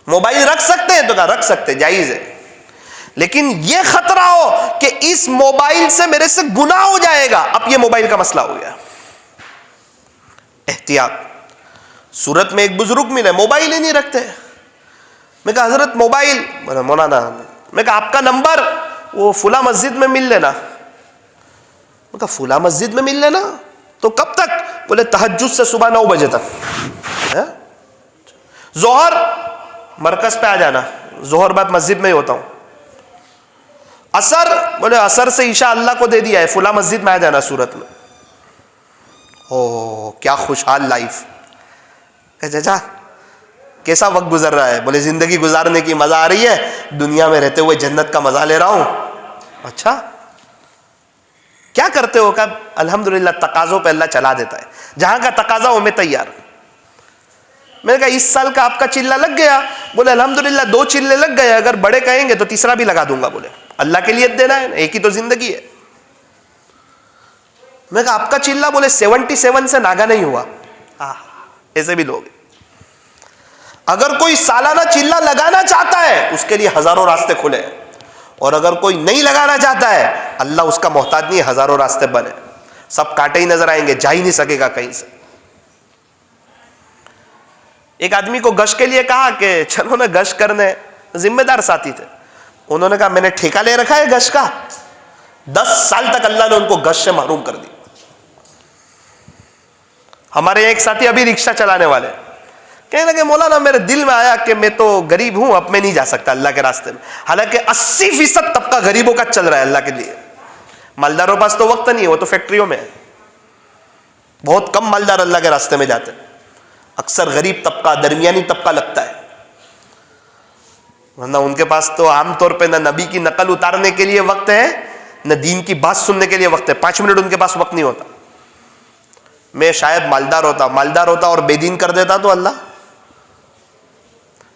موبائل رکھ سکتے ہیں تو کہا رکھ سکتے، جائز ہے، لیکن یہ خطرہ ہو کہ اس موبائل سے میرے سے گناہ ہو جائے گا، اب یہ موبائل کا مسئلہ ہو گیا۔ احتیاط۔ صورت میں ایک بزرگ ملے، موبائل ہی نہیں رکھتے۔ میں کہا حضرت موبائل، مولانا میں کہا آپ کا نمبر وہ فلاں مسجد میں مل لینا۔ میں کہا فلاں مسجد میں مل لینا تو کب تک؟ بولے تہجد سے صبح 9 بجے تک، ظہر مرکز پہ آ جانا، ظہر بعد مسجد میں ہی ہوتا ہوں، عصر بولے عصر سے عشاء اللہ کو دے دیا ہے، فلاں مسجد میں آ جانا صورت میں۔ او کیا خوشحال لائف۔ کہ چچا کیسا وقت گزر رہا ہے؟ بولے زندگی گزارنے کی مزہ آ رہی ہے، دنیا میں رہتے ہوئے جنت کا مزہ لے رہا ہوں۔ اچھا کیا کرتے ہو؟ کہ الحمدللہ تقاضوں پہ اللہ چلا دیتا ہے، جہاں کا تقاضا ہو میں تیار۔ میں نے کہا اس سال کا آپ کا چلہ لگ گیا؟ بولے الحمدللہ 2 چلے لگ گئے، اگر بڑے کہیں گے تو تیسرا بھی لگا دوں گا۔ بولے اللہ کے لیے دینا ہے، ایک ہی تو زندگی ہے۔ میں کہا آپ کا چلہ؟ بولے 77 سے ناگا نہیں ہوا۔ ایسے بھی لوگ، اگر کوئی سالانہ چلہ لگانا چاہتا ہے اس کے لیے ہزاروں راستے کھلے، اور اگر کوئی نہیں لگانا چاہتا ہے اللہ اس کا محتاج نہیں ہے، ہزاروں راستے بنے، سب کاٹے ہی نظر آئیں گے، جا ہی نہیں سکے گا کہیں سے۔ ایک آدمی کو گشت کے لیے کہا کہ چلو نا گشت کرنے، ذمہ دار ساتھی تھے، انہوں نے کہا میں نے ٹھیکہ لے رکھا ہے گشت کا، 10 سال تک اللہ نے ان کو گشت سے محروم کر دی۔ ہمارے ایک ساتھی ابھی رکشہ چلانے والے کہنے لگے مولانا میرے دل میں آیا کہ میں تو غریب ہوں، اب میں نہیں جا سکتا اللہ کے راستے میں، حالانکہ 80% طبقہ غریبوں کا چل رہا ہے اللہ کے لیے۔ مالداروں پاس تو وقت نہیں ہے، وہ تو فیکٹریوں میں ہے، بہت کم مالدار اللہ کے راستے میں جاتے ہیں، اکثر غریب طبقہ درمیانی طبقہ لگتا ہے، ورنہ ان کے پاس تو عام طور پہ نہ نبی کی نقل اتارنے کے لیے وقت ہے نہ دین کی بات سننے کے لیے وقت ہے، 5 منٹ ان کے پاس وقت نہیں ہوتا۔ میں شاید مالدار ہوتا اور بے دین کر دیتا تو اللہ۔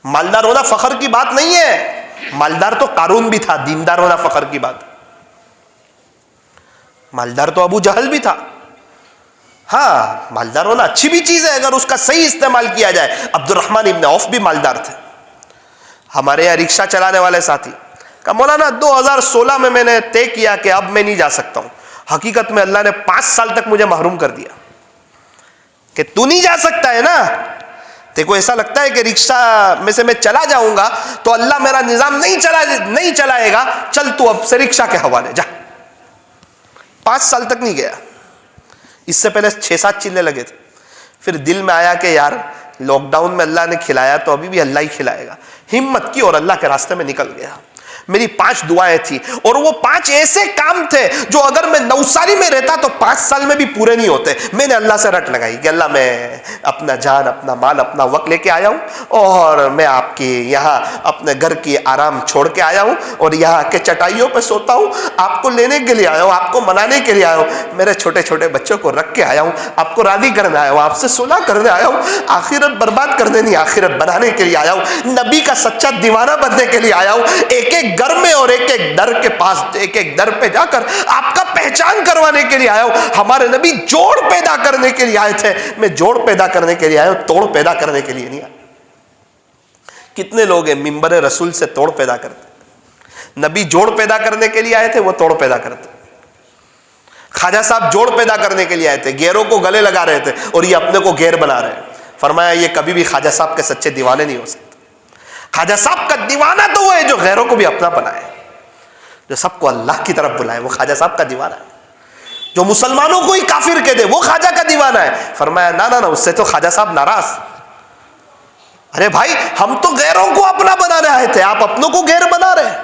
مالدار ہونا فخر کی بات نہیں ہے، مالدار تو قارون بھی تھا، دیندار ہونا فخر کی بات۔ مالدار تو ابو جہل بھی تھا۔ ہاں مالدار ہونا اچھی بھی چیز ہے اگر اس کا صحیح استعمال کیا جائے۔ عبد الرحمن ابن عوف بھی مالدار تھے۔ ہمارے یہاں رکشہ چلانے والے ساتھی کہا مولانا 2016 میں نے طے کیا کہ اب میں نہیں جا سکتا ہوں، حقیقت میں اللہ نے 5 سال تک مجھے محروم کر دیا کہ تو نہیں جا سکتا ہے نا، تیرے کو ایسا لگتا ہے کہ رکشہ میں سے میں چلا جاؤں گا تو اللہ میرا نظام نہیں چلائے گا، چل تو اب سے رکشہ کے حوالے جا۔ 5 سال تک نہیں گیا، اس سے پہلے 6-7 چلے لگے تھے۔ پھر دل میں آیا کہ یار لاک ڈاؤن میں اللہ نے کھلایا تو ابھی بھی اللہ ہی کھلائے گا، ہمت کی اور اللہ کے راستے میں نکل گیا۔ میری 5 دعائیں تھی اور وہ 5 ایسے کام تھے جو اگر میں 9 سالی میں رہتا تو 5 سال میں بھی پورے نہیں ہوتے۔ میں نے اللہ سے رٹ لگائی کہ اللہ میں اپنا جان اپنا مال اپنا وقت لے کے آیا ہوں اور میں آپ کی یہاں اپنے گھر کی آرام چھوڑ کے آیا ہوں اور یہاں کے چٹائیوں پہ سوتا ہوں، آپ کو لینے کے لیے آیا ہوں، آپ کو منانے کے لیے آیا ہوں، میرے چھوٹے چھوٹے بچوں کو رکھ کے آیا ہوں، آپ کو راضی کرنے آیا ہوں، آپ سے صلح کرنے آیا ہوں، آخرت برباد کرنے نہیں آخرت بنانے کے لیے آیا ہوں، نبی کا سچا دیوانہ بننے کے لیے آیا ہوں، ایک ایک گھر میں اور ایک ایک در کے پاس ایک ایک در پہ جا کر آپ کا پہچان کروانے کے لیے آیا ہوں۔ ہمارے نبی جوڑ پیدا کرنے کے لیے آئے تھے، میں جوڑ پیدا کرنے کے لیے آیا ہوں، توڑ پیدا کرنے کے لیے نہیں آیا۔ کتنے لوگ ہیں ممبر رسول سے توڑ پیدا کرتے؟ نبی جوڑ پیدا کرنے کے لیے آئے تھے، وہ توڑ پیدا کرتے. خواجہ صاحب جوڑ پیدا کرنے کے لیے آئے تھے، گیروں کو گلے لگا رہے تھے اور یہ اپنے کو گیر بنا رہے ہیں. فرمایا یہ کبھی بھی خواجہ صاحب کے سچے دیوانے نہیں ہو سکتے. خواجہ صاحب کا دیوانہ تو وہ ہے جو غیروں کو بھی اپنا بنائے، جو سب کو اللہ کی طرف بلائے، وہ خواجہ صاحب کا دیوانہ ہے. جو مسلمانوں کو ہی کافر کہہ دے وہ خواجہ کا دیوانہ ہے. فرمایا نہ اس سے تو خواجہ صاحب ناراض. ارے بھائی ہم تو غیروں کو اپنا بنا رہے تھے، آپ اپنوں کو غیر بنا رہے ہیں.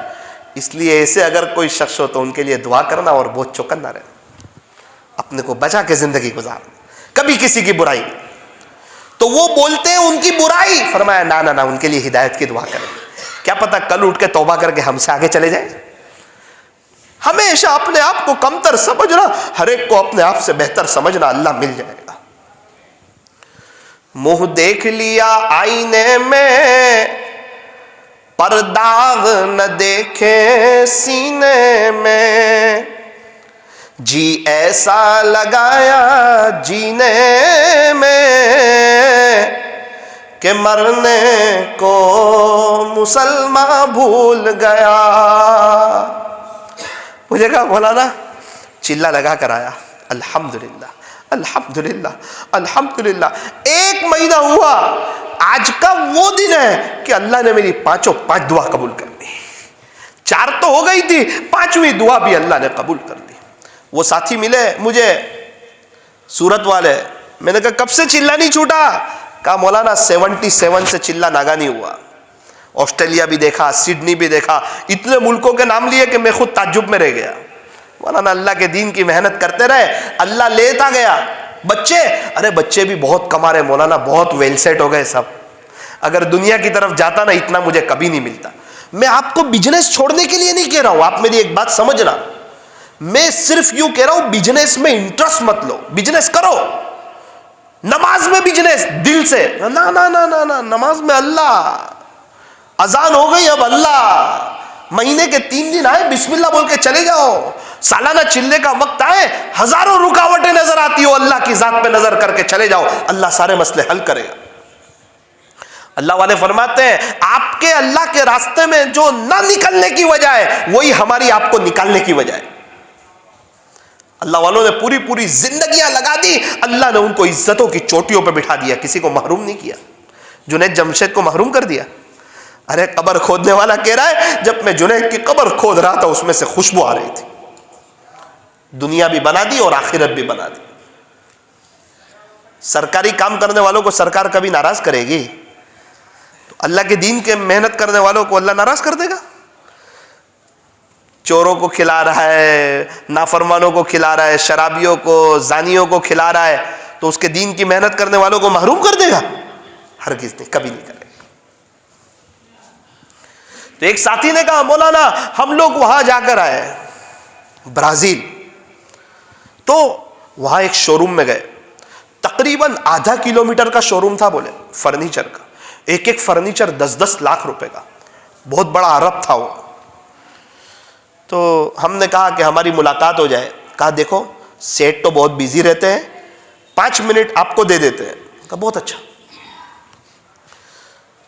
اس لیے ایسے اگر کوئی شخص ہو تو ان کے لیے دعا کرنا اور بہت چوکن نہ رہنا، اپنے کو بچا کے زندگی گزارنا، کبھی کسی کی برائی نہیں. تو وہ بولتے ہیں ان کی برائی، فرمایا نہ ان کے لیے ہدایت کی دعا کریں. کیا پتہ کل اٹھ کے توبہ کر کے ہم سے آگے چلے جائیں. ہمیشہ اپنے آپ کو کمتر سمجھنا، ہر ایک کو اپنے آپ سے بہتر سمجھنا، اللہ مل جائے گا. منہ دیکھ لیا آئینے میں پر داغ نہ دیکھے سینے میں، جی ایسا لگایا جینے میں کہ مرنے کو مسلمان بھول گیا. مجھے کہا مولانا چلہ لگا کر آیا، الحمدللہ الحمدللہ الحمدللہ. 1 مہینہ ہوا، آج کا وہ دن ہے کہ اللہ نے میری 5 دعا قبول کر لی. 4 تو ہو گئی تھی، 5ویں دعا بھی اللہ نے قبول کر لی. وہ ساتھی ملے مجھے سورت والے، میں نے کہا کب سے چلہ نہیں چھوٹا؟ کہا مولانا 77 سے چلہ ناگا نہیں ہوا. آسٹریلیا بھی دیکھا، سڈنی بھی دیکھا، اتنے ملکوں کے نام لیے کہ میں خود تعجب میں رہ گیا. مولانا اللہ کے دین کی محنت کرتے رہے، اللہ لیتا گیا. بچے بھی بہت کما رہے مولانا، بہت ویل سیٹ ہو گئے سب. اگر دنیا کی طرف جاتا نا اتنا مجھے کبھی نہیں ملتا. میں آپ کو بزنس چھوڑنے کے لیے نہیں کہہ رہا ہوں، آپ میری ایک بات سمجھنا. میں صرف یوں کہہ رہا ہوں بزنس میں انٹرسٹ مت لو، بزنس کرو. نماز میں بزنس دل سے نہ، نماز میں اللہ. اذان ہو گئی اب اللہ، مہینے کے 3 دن آئے بسم اللہ بول کے چلے جاؤ. سالانہ چلنے کا وقت آئے، ہزاروں رکاوٹیں نظر آتی ہو، اللہ کی ذات پہ نظر کر کے چلے جاؤ، اللہ سارے مسئلے حل کرے گا. اللہ والے فرماتے ہیں آپ کے اللہ کے راستے میں جو نہ نکلنے کی وجہ ہے وہی ہماری آپ کو نکالنے کی وجہ ہے. اللہ والوں نے پوری زندگیاں لگا دی، اللہ نے ان کو عزتوں کی چوٹیوں پہ بٹھا دیا، کسی کو محروم نہیں کیا. جنید جمشید کو محروم کر دیا. ارے قبر کھودنے والا کہہ رہا ہے جب میں جنید کی قبر کھود رہا تھا اس میں سے خوشبو آ رہی تھی. دنیا بھی بنا دی اور آخرت بھی بنا دی. سرکاری کام کرنے والوں کو سرکار کبھی ناراض کرے گی؟ تو اللہ کے دین کے محنت کرنے والوں کو اللہ ناراض کر دے گا؟ چوروں کو کھلا رہا ہے، نافرمانوں کو کھلا رہا ہے، شرابیوں کو، زانیوں کو کھلا رہا ہے، تو اس کے دین کی محنت کرنے والوں کو محروم کر دے گا؟ ہرگز نہیں، کبھی نہیں کرے گا. تو ایک ساتھی نے کہا مولانا ہم لوگ وہاں جا کر آئے برازیل، تو وہاں ایک شو روم میں گئے، تقریباً ½ کلومیٹر کا شو روم تھا، بولے فرنیچر کا، ایک فرنیچر 10 لاکھ روپے کا، بہت بڑا عرب تھا وہ. تو ہم نے کہا کہ ہماری ملاقات ہو جائے. کہا دیکھو سیٹ تو بہت بیزی رہتے ہیں، 5 منٹ آپ کو دے دیتے ہیں. کہا بہت اچھا.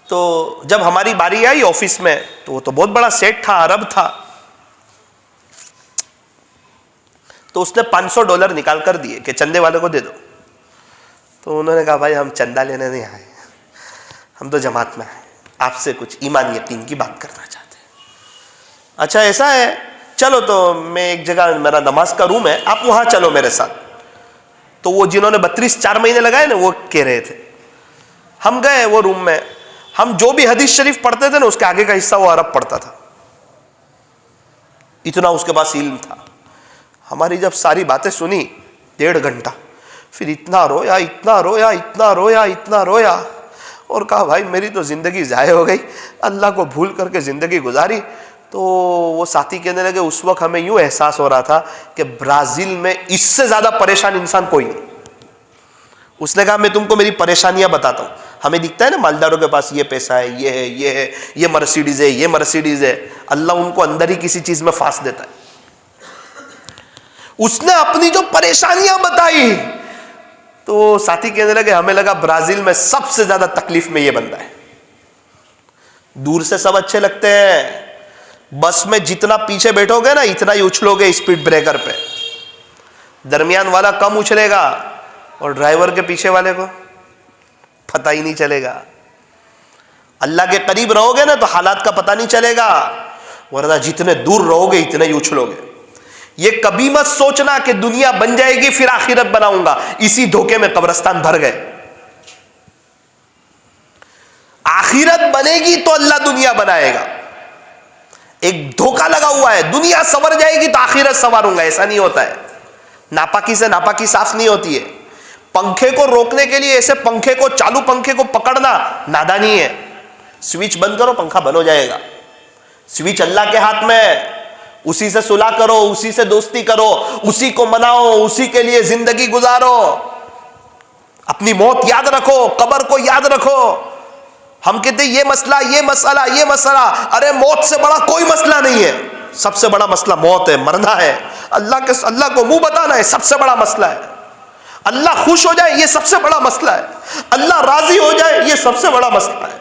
تو جب ہماری باری آئی آفس میں تو وہ تو بہت بڑا سیٹ تھا، عرب تھا. تو اس نے $500 نکال کر دیے کہ چندے والے کو دے دو. تو انہوں نے کہا بھائی ہم چندہ لینے نہیں آئے، ہم تو جماعت میں آئے، آپ سے کچھ ایمان یقین کی بات کرنا چاہتے ہیں. اچھا ایسا ہے، چلو تو میں ایک جگہ، میرا نماز کا روم ہے، آپ وہاں چلو میرے ساتھ. تو وہ جنہوں نے 4 مہینے لگائے نا وہ کہہ رہے تھے. ہم گئے وہ روم میں، ہم جو بھی حدیث شریف پڑھتے تھے نا اس کے آگے کا حصہ وہ عرب پڑھتا تھا، اتنا اس کے پاس علم تھا. ہماری جب ساری باتیں سنی 1.5 گھنٹہ، پھر اتنا رویا اتنا رویا اتنا رویا اتنا رویا، اور کہا بھائی میری تو زندگی ضائع ہو گئی، اللہ کو بھول کر کے زندگی گزاری. تو وہ ساتھی کہنے لگے اس وقت ہمیں یوں احساس ہو رہا تھا کہ برازیل میں اس سے زیادہ پریشان انسان کوئی نہیں. اس نے کہا میں تم کو میری پریشانیاں بتاتا ہوں. ہمیں دکھتا ہے نا مالداروں کے پاس یہ پیسہ ہے، یہ ہے، یہ ہے، یہ مرسیڈیز ہے، یہ مرسیڈیز ہے. اللہ ان کو اندر ہی کسی چیز میں پھانس دیتا ہے. اس نے اپنی جو پریشانیاں بتائی تو ساتھی کہنے لگے ہمیں لگا برازیل میں سب سے زیادہ تکلیف میں یہ بندہ ہے. دور سے سب اچھے لگتے ہیں، بس میں جتنا پیچھے بیٹھو گے نا اتنا ہی اچھلو گے اسپیڈ بریکر پہ، درمیان والا کم اچھلے گا اور ڈرائیور کے پیچھے والے کو پتہ ہی نہیں چلے گا۔ اللہ کے قریب رہو گے نا تو حالات کا پتہ نہیں چلے گا، ورنہ جتنے دور رہو گے اتنے ہی اچھلو گے۔ یہ کبھی مت سوچنا کہ دنیا بن جائے گی پھر آخرت بناؤں گا، اسی دھوکے میں قبرستان بھر گئے۔ آخرت بنے گی تو اللہ دنیا بنائے گا۔ ایک دھوکہ لگا ہوا ہے، دنیا سنور جائے گی تو آخرت سنواروں گا، ایسا نہیں ہوتا ہے۔ ناپاکی سے ناپاکی صاف نہیں ہوتی ہے۔ پنکھے کو روکنے کے لیے ایسے پنکھے کو، چالو پنکھے کو پکڑنا نادانی ہے۔ سوئچ بند کرو پنکھا بند ہو جائے گا۔ سوئچ اللہ کے ہاتھ میں ہے، اسی سے صلح کرو، اسی سے دوستی کرو، اسی کو مناؤ، اسی کے لیے زندگی گزارو۔ اپنی موت یاد رکھو، قبر کو یاد رکھو۔ ہم کہتے ہیں یہ مسئلہ، یہ مسئلہ، یہ مسئلہ، ارے موت سے بڑا کوئی مسئلہ نہیں ہے۔ سب سے بڑا مسئلہ موت ہے، مرنا ہے۔ اللہ کو منہ بتانا ہے، سب سے بڑا مسئلہ ہے۔ اللہ خوش ہو جائے یہ سب سے بڑا مسئلہ ہے۔ اللہ راضی ہو جائے یہ سب سے بڑا مسئلہ ہے۔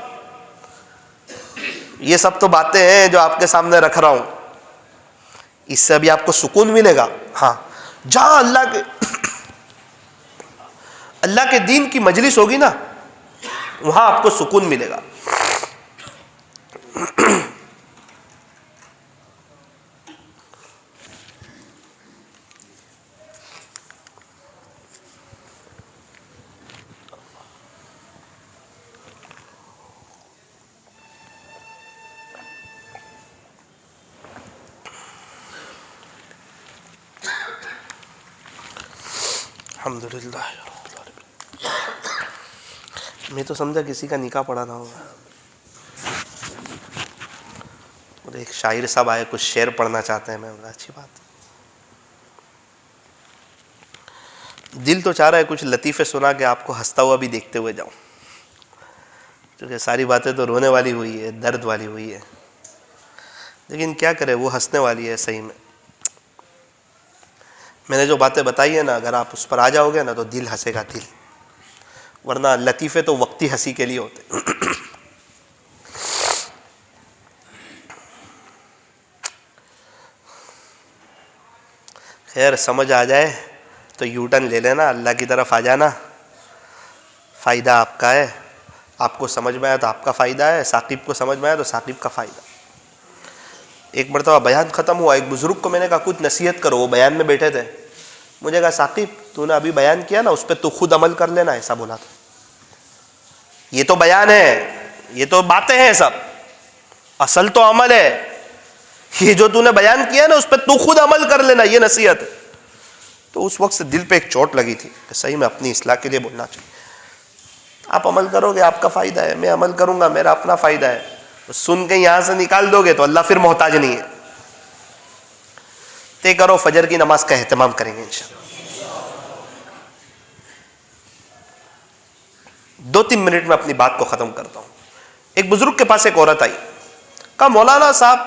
یہ سب تو باتیں ہیں جو آپ کے سامنے رکھ رہا ہوں، اس سے ابھی آپ کو سکون ملے گا۔ ہاں، جہاں اللہ کے دین کی مجلس ہوگی نا وہاں آپ کو سکون ملے گا۔ الحمدللہ، میں تو سمجھا کسی کا نکاح پڑھانا ہوگا۔ اور ایک شاعر صاحب آئے، کچھ شعر پڑھنا چاہتے ہیں، میں بولا اچھی بات۔ دل تو چاہ رہا ہے کچھ لطیفے سنا کے آپ کو ہنستا ہوا بھی دیکھتے ہوئے جاؤں، کیونکہ ساری باتیں تو رونے والی ہوئی ہے، درد والی ہوئی ہے، لیکن کیا کرے وہ ہنسنے والی ہے صحیح میں۔ میں نے جو باتیں بتائی ہیں نا اگر آپ اس پر آ جاؤ گے نا تو دل ہنسے گا، دل، ورنہ لطیفے تو وقتی ہنسی کے لیے ہوتے۔ خیر سمجھ آ جائے تو یو ٹرن لے لینا، اللہ کی طرف آ جانا، فائدہ آپ کا ہے۔ آپ کو سمجھ میں آیا تو آپ کا فائدہ ہے، ثاقب کو سمجھ میں آیا تو ثاقب کا فائدہ۔ ایک مرتبہ بیان ختم ہوا، ایک بزرگ کو میں نے کہا کچھ نصیحت کرو، وہ بیان میں بیٹھے تھے۔ مجھے کہا ثاقب تو نے ابھی بیان کیا نا اس پہ تو خود عمل کر لینا، ایسا بولا تھا۔ یہ تو بیان ہے، یہ تو باتیں ہیں سب، اصل تو عمل ہے۔ یہ جو تو نے بیان کیا نا اس پہ تو خود عمل کر لینا، یہ نصیحت ہے۔ تو اس وقت سے دل پہ ایک چوٹ لگی تھی کہ صحیح میں اپنی اصلاح کے لیے بولنا چاہیے۔ آپ عمل کرو گے آپ کا فائدہ ہے، میں عمل کروں گا میرا اپنا فائدہ ہے۔ سن کے یہاں سے نکال دو گے تو اللہ پھر محتاج نہیں ہے۔ طے کرو فجر کی نماز کا اہتمام کریں گے انشاءاللہ۔ 2-3 منٹ میں اپنی بات کو ختم کرتا ہوں۔ ایک بزرگ کے پاس ایک عورت آئی، کہا مولانا صاحب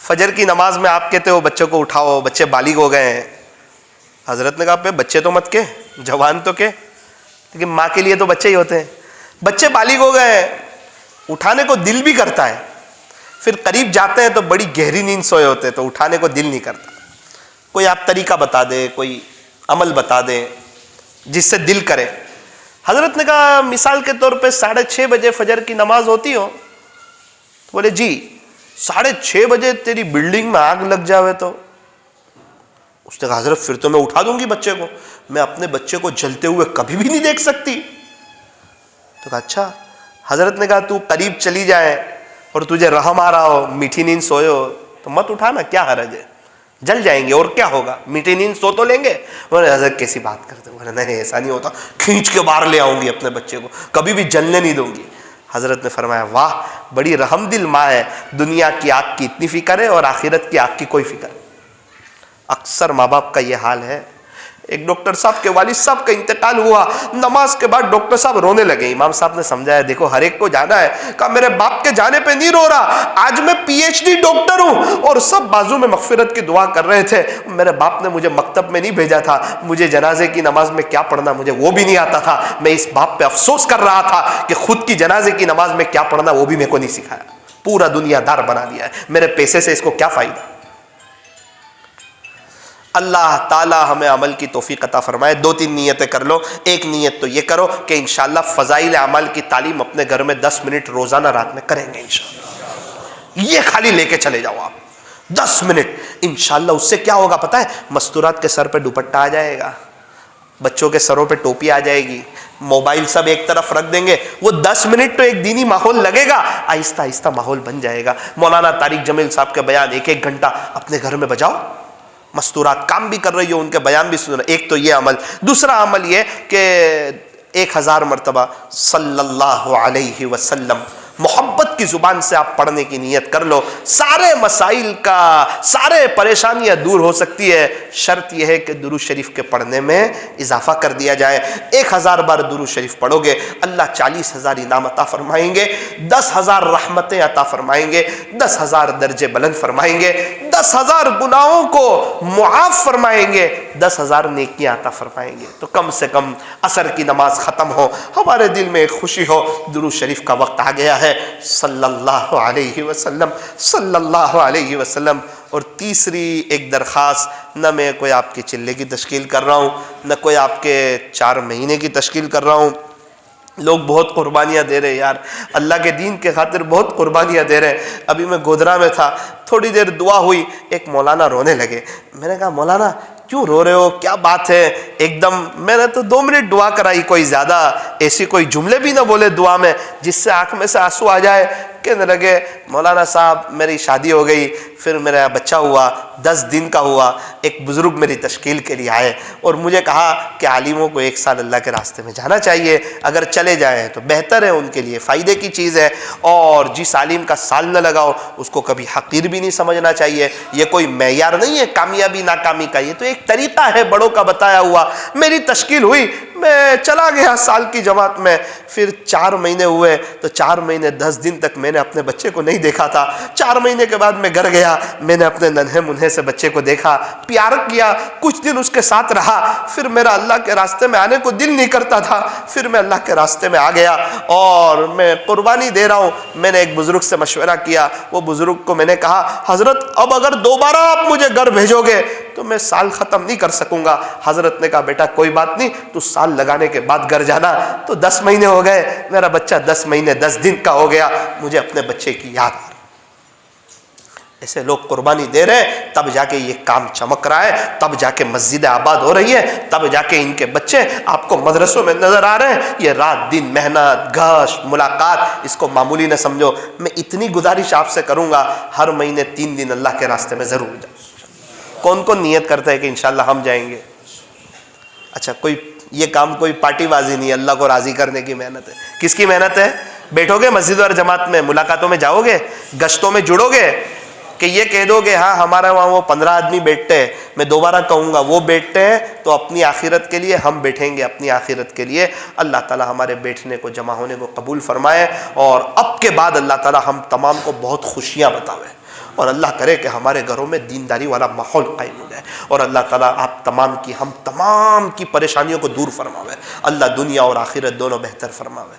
فجر کی نماز میں آپ کہتے ہو بچے کو اٹھاؤ، بچے بالغ ہو گئے ہیں۔ حضرت نے کہا پہ بچے تو مت کے، جوان تو کے، لیکن ماں کے لیے تو بچے ہی ہوتے ہیں۔ بچے بالغ ہو گئے ہیں، اٹھانے کو دل بھی کرتا ہے، پھر قریب جاتے ہیں تو بڑی گہری نیند سوئے ہوتے ہیں تو اٹھانے کو دل نہیں کرتا۔ کوئی آپ طریقہ بتا دے، کوئی عمل بتا دیں جس سے دل کرے۔ حضرت نے کہا مثال کے طور پہ 6:30 بجے فجر کی نماز ہوتی ہو؟ تو بولے جی۔ 6:30 بجے تیری بلڈنگ میں آگ لگ جاوے تو؟ اس نے کہا حضرت پھر تو میں اٹھا دوں گی بچے کو، میں اپنے بچے کو جلتے ہوئے کبھی بھی نہیں دیکھ سکتی۔ تو کہا اچھا۔ حضرت نے کہا تو قریب چلی جائے اور تجھے رحم آ رہا ہو، میٹھی نیند سوئے ہو تو مت اٹھانا، کیا حرج ہے، جل جائیں گے اور کیا ہوگا، میٹھی نیند سو تو لیں گے۔ بولے حضرت کیسی بات کرتے؟ بولے نہیں ایسا نہیں ہوتا، کھینچ کے باہر لے آؤں گی اپنے بچے کو، کبھی بھی جلنے نہیں دوں گی۔ حضرت نے فرمایا واہ بڑی رحم دل ماں ہے، دنیا کی آگ کی اتنی فکر ہے اور آخرت کی آگ کی کوئی فکر نہیں۔ اکثر ماں باپ کا یہ حال ہے ایک ڈاکٹر صاحب کے والد صاحب کا انتقال ہوا، نماز کے بعد ڈاکٹر صاحب رونے لگے، امام صاحب نے سمجھایا دیکھو ہر ایک کو جانا ہے، کہا میرے باپ کے جانے پہ نہیں رو رہا، آج میں پی ایچ ڈی ڈاکٹر ہوں اور سب بازو میں مغفرت کی دعا کر رہے تھے، میرے باپ نے مجھے مکتب میں نہیں بھیجا تھا، مجھے جنازے کی نماز میں کیا پڑھنا مجھے وہ بھی نہیں آتا تھا، میں اس باپ پہ افسوس کر رہا تھا کہ خود کی جنازے کی نماز میں کیا پڑھنا وہ بھی میرے کو نہیں سکھایا، پورا دنیا دار بنا دیا ہے، میرے پیسے سے اس کو کیا فائدہ۔ اللہ تعالی ہمیں عمل کی توفیق عطا فرمائے۔ 2-3 نیتیں کر لو۔ ایک نیت تو یہ کرو کہ انشاءاللہ فضائل اعمال کی تعلیم اپنے گھر میں 10 منٹ روزانہ رات میں کریں گے انشاءاللہ، یہ خالی لے کے چلے جاؤ آپ 10 منٹ انشاءاللہ۔ اس سے کیا ہوگا پتہ ہے؟ مستورات کے سر پہ دوپٹہ آ جائے گا، بچوں کے سروں پہ ٹوپی آ جائے گی، موبائل سب ایک طرف رکھ دیں گے، وہ 10 منٹ تو ایک دینی ماحول لگے گا، آہستہ آہستہ ماحول بن جائے گا۔ مولانا طارق جمیل صاحب کے بیان 1-1 گھنٹہ اپنے گھر میں بجاؤ، مستورات کام بھی کر رہی ہو ان کے بیان بھی سنو۔ ایک تو یہ عمل۔ دوسرا عمل یہ کہ 1000 مرتبہ صلی اللہ علیہ وسلم محبت کی زبان سے آپ پڑھنے کی نیت کر لو، سارے مسائل کا، سارے پریشانیاں دور ہو سکتی ہے۔ شرط یہ ہے کہ درود شریف کے پڑھنے میں اضافہ کر دیا جائے۔ 1000 بار درود شریف پڑھو گے اللہ 40,000 انعام عطا فرمائیں گے، 10,000 رحمتیں عطا فرمائیں گے، 10,000 درجے بلند فرمائیں گے، 10,000 گناہوں کو معاف فرمائیں گے، 10,000 نیکیاں عطا فرمائیں گے۔ تو کم سے کم عصر کی نماز ختم ہو، ہمارے دل میں ایک خوشی ہو، درود شریف کا وقت آ گیا ہے، صلی اللہ علیہ وسلم، صلی اللہ علیہ وسلم۔ اور تیسری ایک درخواست، نہ میں کوئی آپ کی چلے کی تشکیل کر رہا ہوں، نہ کوئی آپ کے 4 مہینے کی تشکیل کر رہا ہوں۔ لوگ بہت قربانیاں دے رہے یار، اللہ کے دین کے خاطر بہت قربانیاں دے رہے۔ ابھی میں گودرا میں تھا، تھوڑی دیر دعا ہوئی، ایک مولانا رونے لگے۔ میں نے کہا مولانا کیوں رو رہے ہو، کیا بات ہے؟ ایک دم میں نے تو 2 منٹ دعا کرائی، کوئی زیادہ ایسی کوئی جملے بھی نہ بولے دعا میں جس سے آنکھ میں سے آنسو آ جائے۔ کہنے لگے مولانا صاحب میری شادی ہو گئی، پھر میرا بچہ ہوا، 10 دن کا ہوا، ایک بزرگ میری تشکیل کے لیے آئے اور مجھے کہا کہ عالموں کو 1 سال اللہ کے راستے میں جانا چاہیے، اگر چلے جائیں تو بہتر ہے، ان کے لیے فائدے کی چیز ہے، اور جس عالم کا سال نہ لگاؤ اس کو کبھی حقیر بھی نہیں سمجھنا چاہیے۔ یہ کوئی معیار نہیں ہے کامیابی ناکامی کا، یہ تو ایک طریقہ ہے بڑوں کا بتایا ہوا۔ میری تشکیل ہوئی، میں چلا گیا سال کی جماعت میں، پھر 4 مہینے ہوئے تو 4 مہینے 10 دن تک میں نے اپنے بچے کو نہیں دیکھا تھا۔ 4 مہینے کے بعد میں گھر گیا، میں نے اپنے ننھے منھے سے بچے کو دیکھا، پیار کیا، کچھ دن اس کے ساتھ رہا، پھر میرا اللہ کے راستے میں آنے کو دل نہیں کرتا تھا، پھر میں اللہ کے راستے میں آ گیا اور میں قربانی دے رہا ہوں۔ میں نے ایک بزرگ سے مشورہ کیا، وہ بزرگ کو میں نے کہا حضرت اب اگر دوبارہ آپ مجھے گھر بھیجو گے تو میں سال ختم نہیں کر سکوں گا۔ حضرت نے کہا بیٹا کوئی بات نہیں، تو سال لگانے کے بعد گھر جانا۔ تو 10 مہینے ہو گئے، میرا بچہ 10 مہینے 10 دن کا ہو گیا، مجھے اپنے بچے کی یاد آ رہی۔ ایسے لوگ قربانی دے رہے ہیں، تب جا کے یہ کام چمک رہا ہے، تب جا کے مسجد آباد ہو رہی ہے، تب جا کے ان کے بچے آپ کو مدرسوں میں نظر آ رہے ہیں۔ یہ رات دن محنت، گشت، ملاقات، اس کو معمولی نہ سمجھو۔ میں اتنی گزارش آپ سے کروں گا، ہر مہینے 3 دن اللہ کے راستے میں ضرور جاؤ۔ کون کون نیت کرتا ہے کہ انشاءاللہ ہم جائیں گے؟ اچھا، کوئی یہ کام کوئی پارٹی بازی نہیں، اللہ کو راضی کرنے کی محنت ہے۔ کس کی محنت ہے؟ بیٹھو گے مسجد اور جماعت میں، ملاقاتوں میں جاؤ گے، گشتوں میں جڑو گے، کہ یہ کہہ دو گے ہاں ہمارا وہاں وہ 15 آدمی بیٹھتے ہیں، میں دوبارہ کہوں گا وہ بیٹھتے ہیں تو اپنی آخرت کے لیے، ہم بیٹھیں گے اپنی آخرت کے لیے۔ اللہ تعالی ہمارے بیٹھنے کو، جمع ہونے کو قبول فرمائے، اور اب کے بعد اللہ تعالی ہم تمام کو بہت خوشیاں بتاوے، اور اللہ کرے کہ ہمارے گھروں میں دینداری والا ماحول قائم ہو جائے، اور اللہ تعالیٰ آپ تمام کی، ہم تمام کی پریشانیوں کو دور فرماوے، اللہ دنیا اور آخرت دونوں بہتر فرماوے۔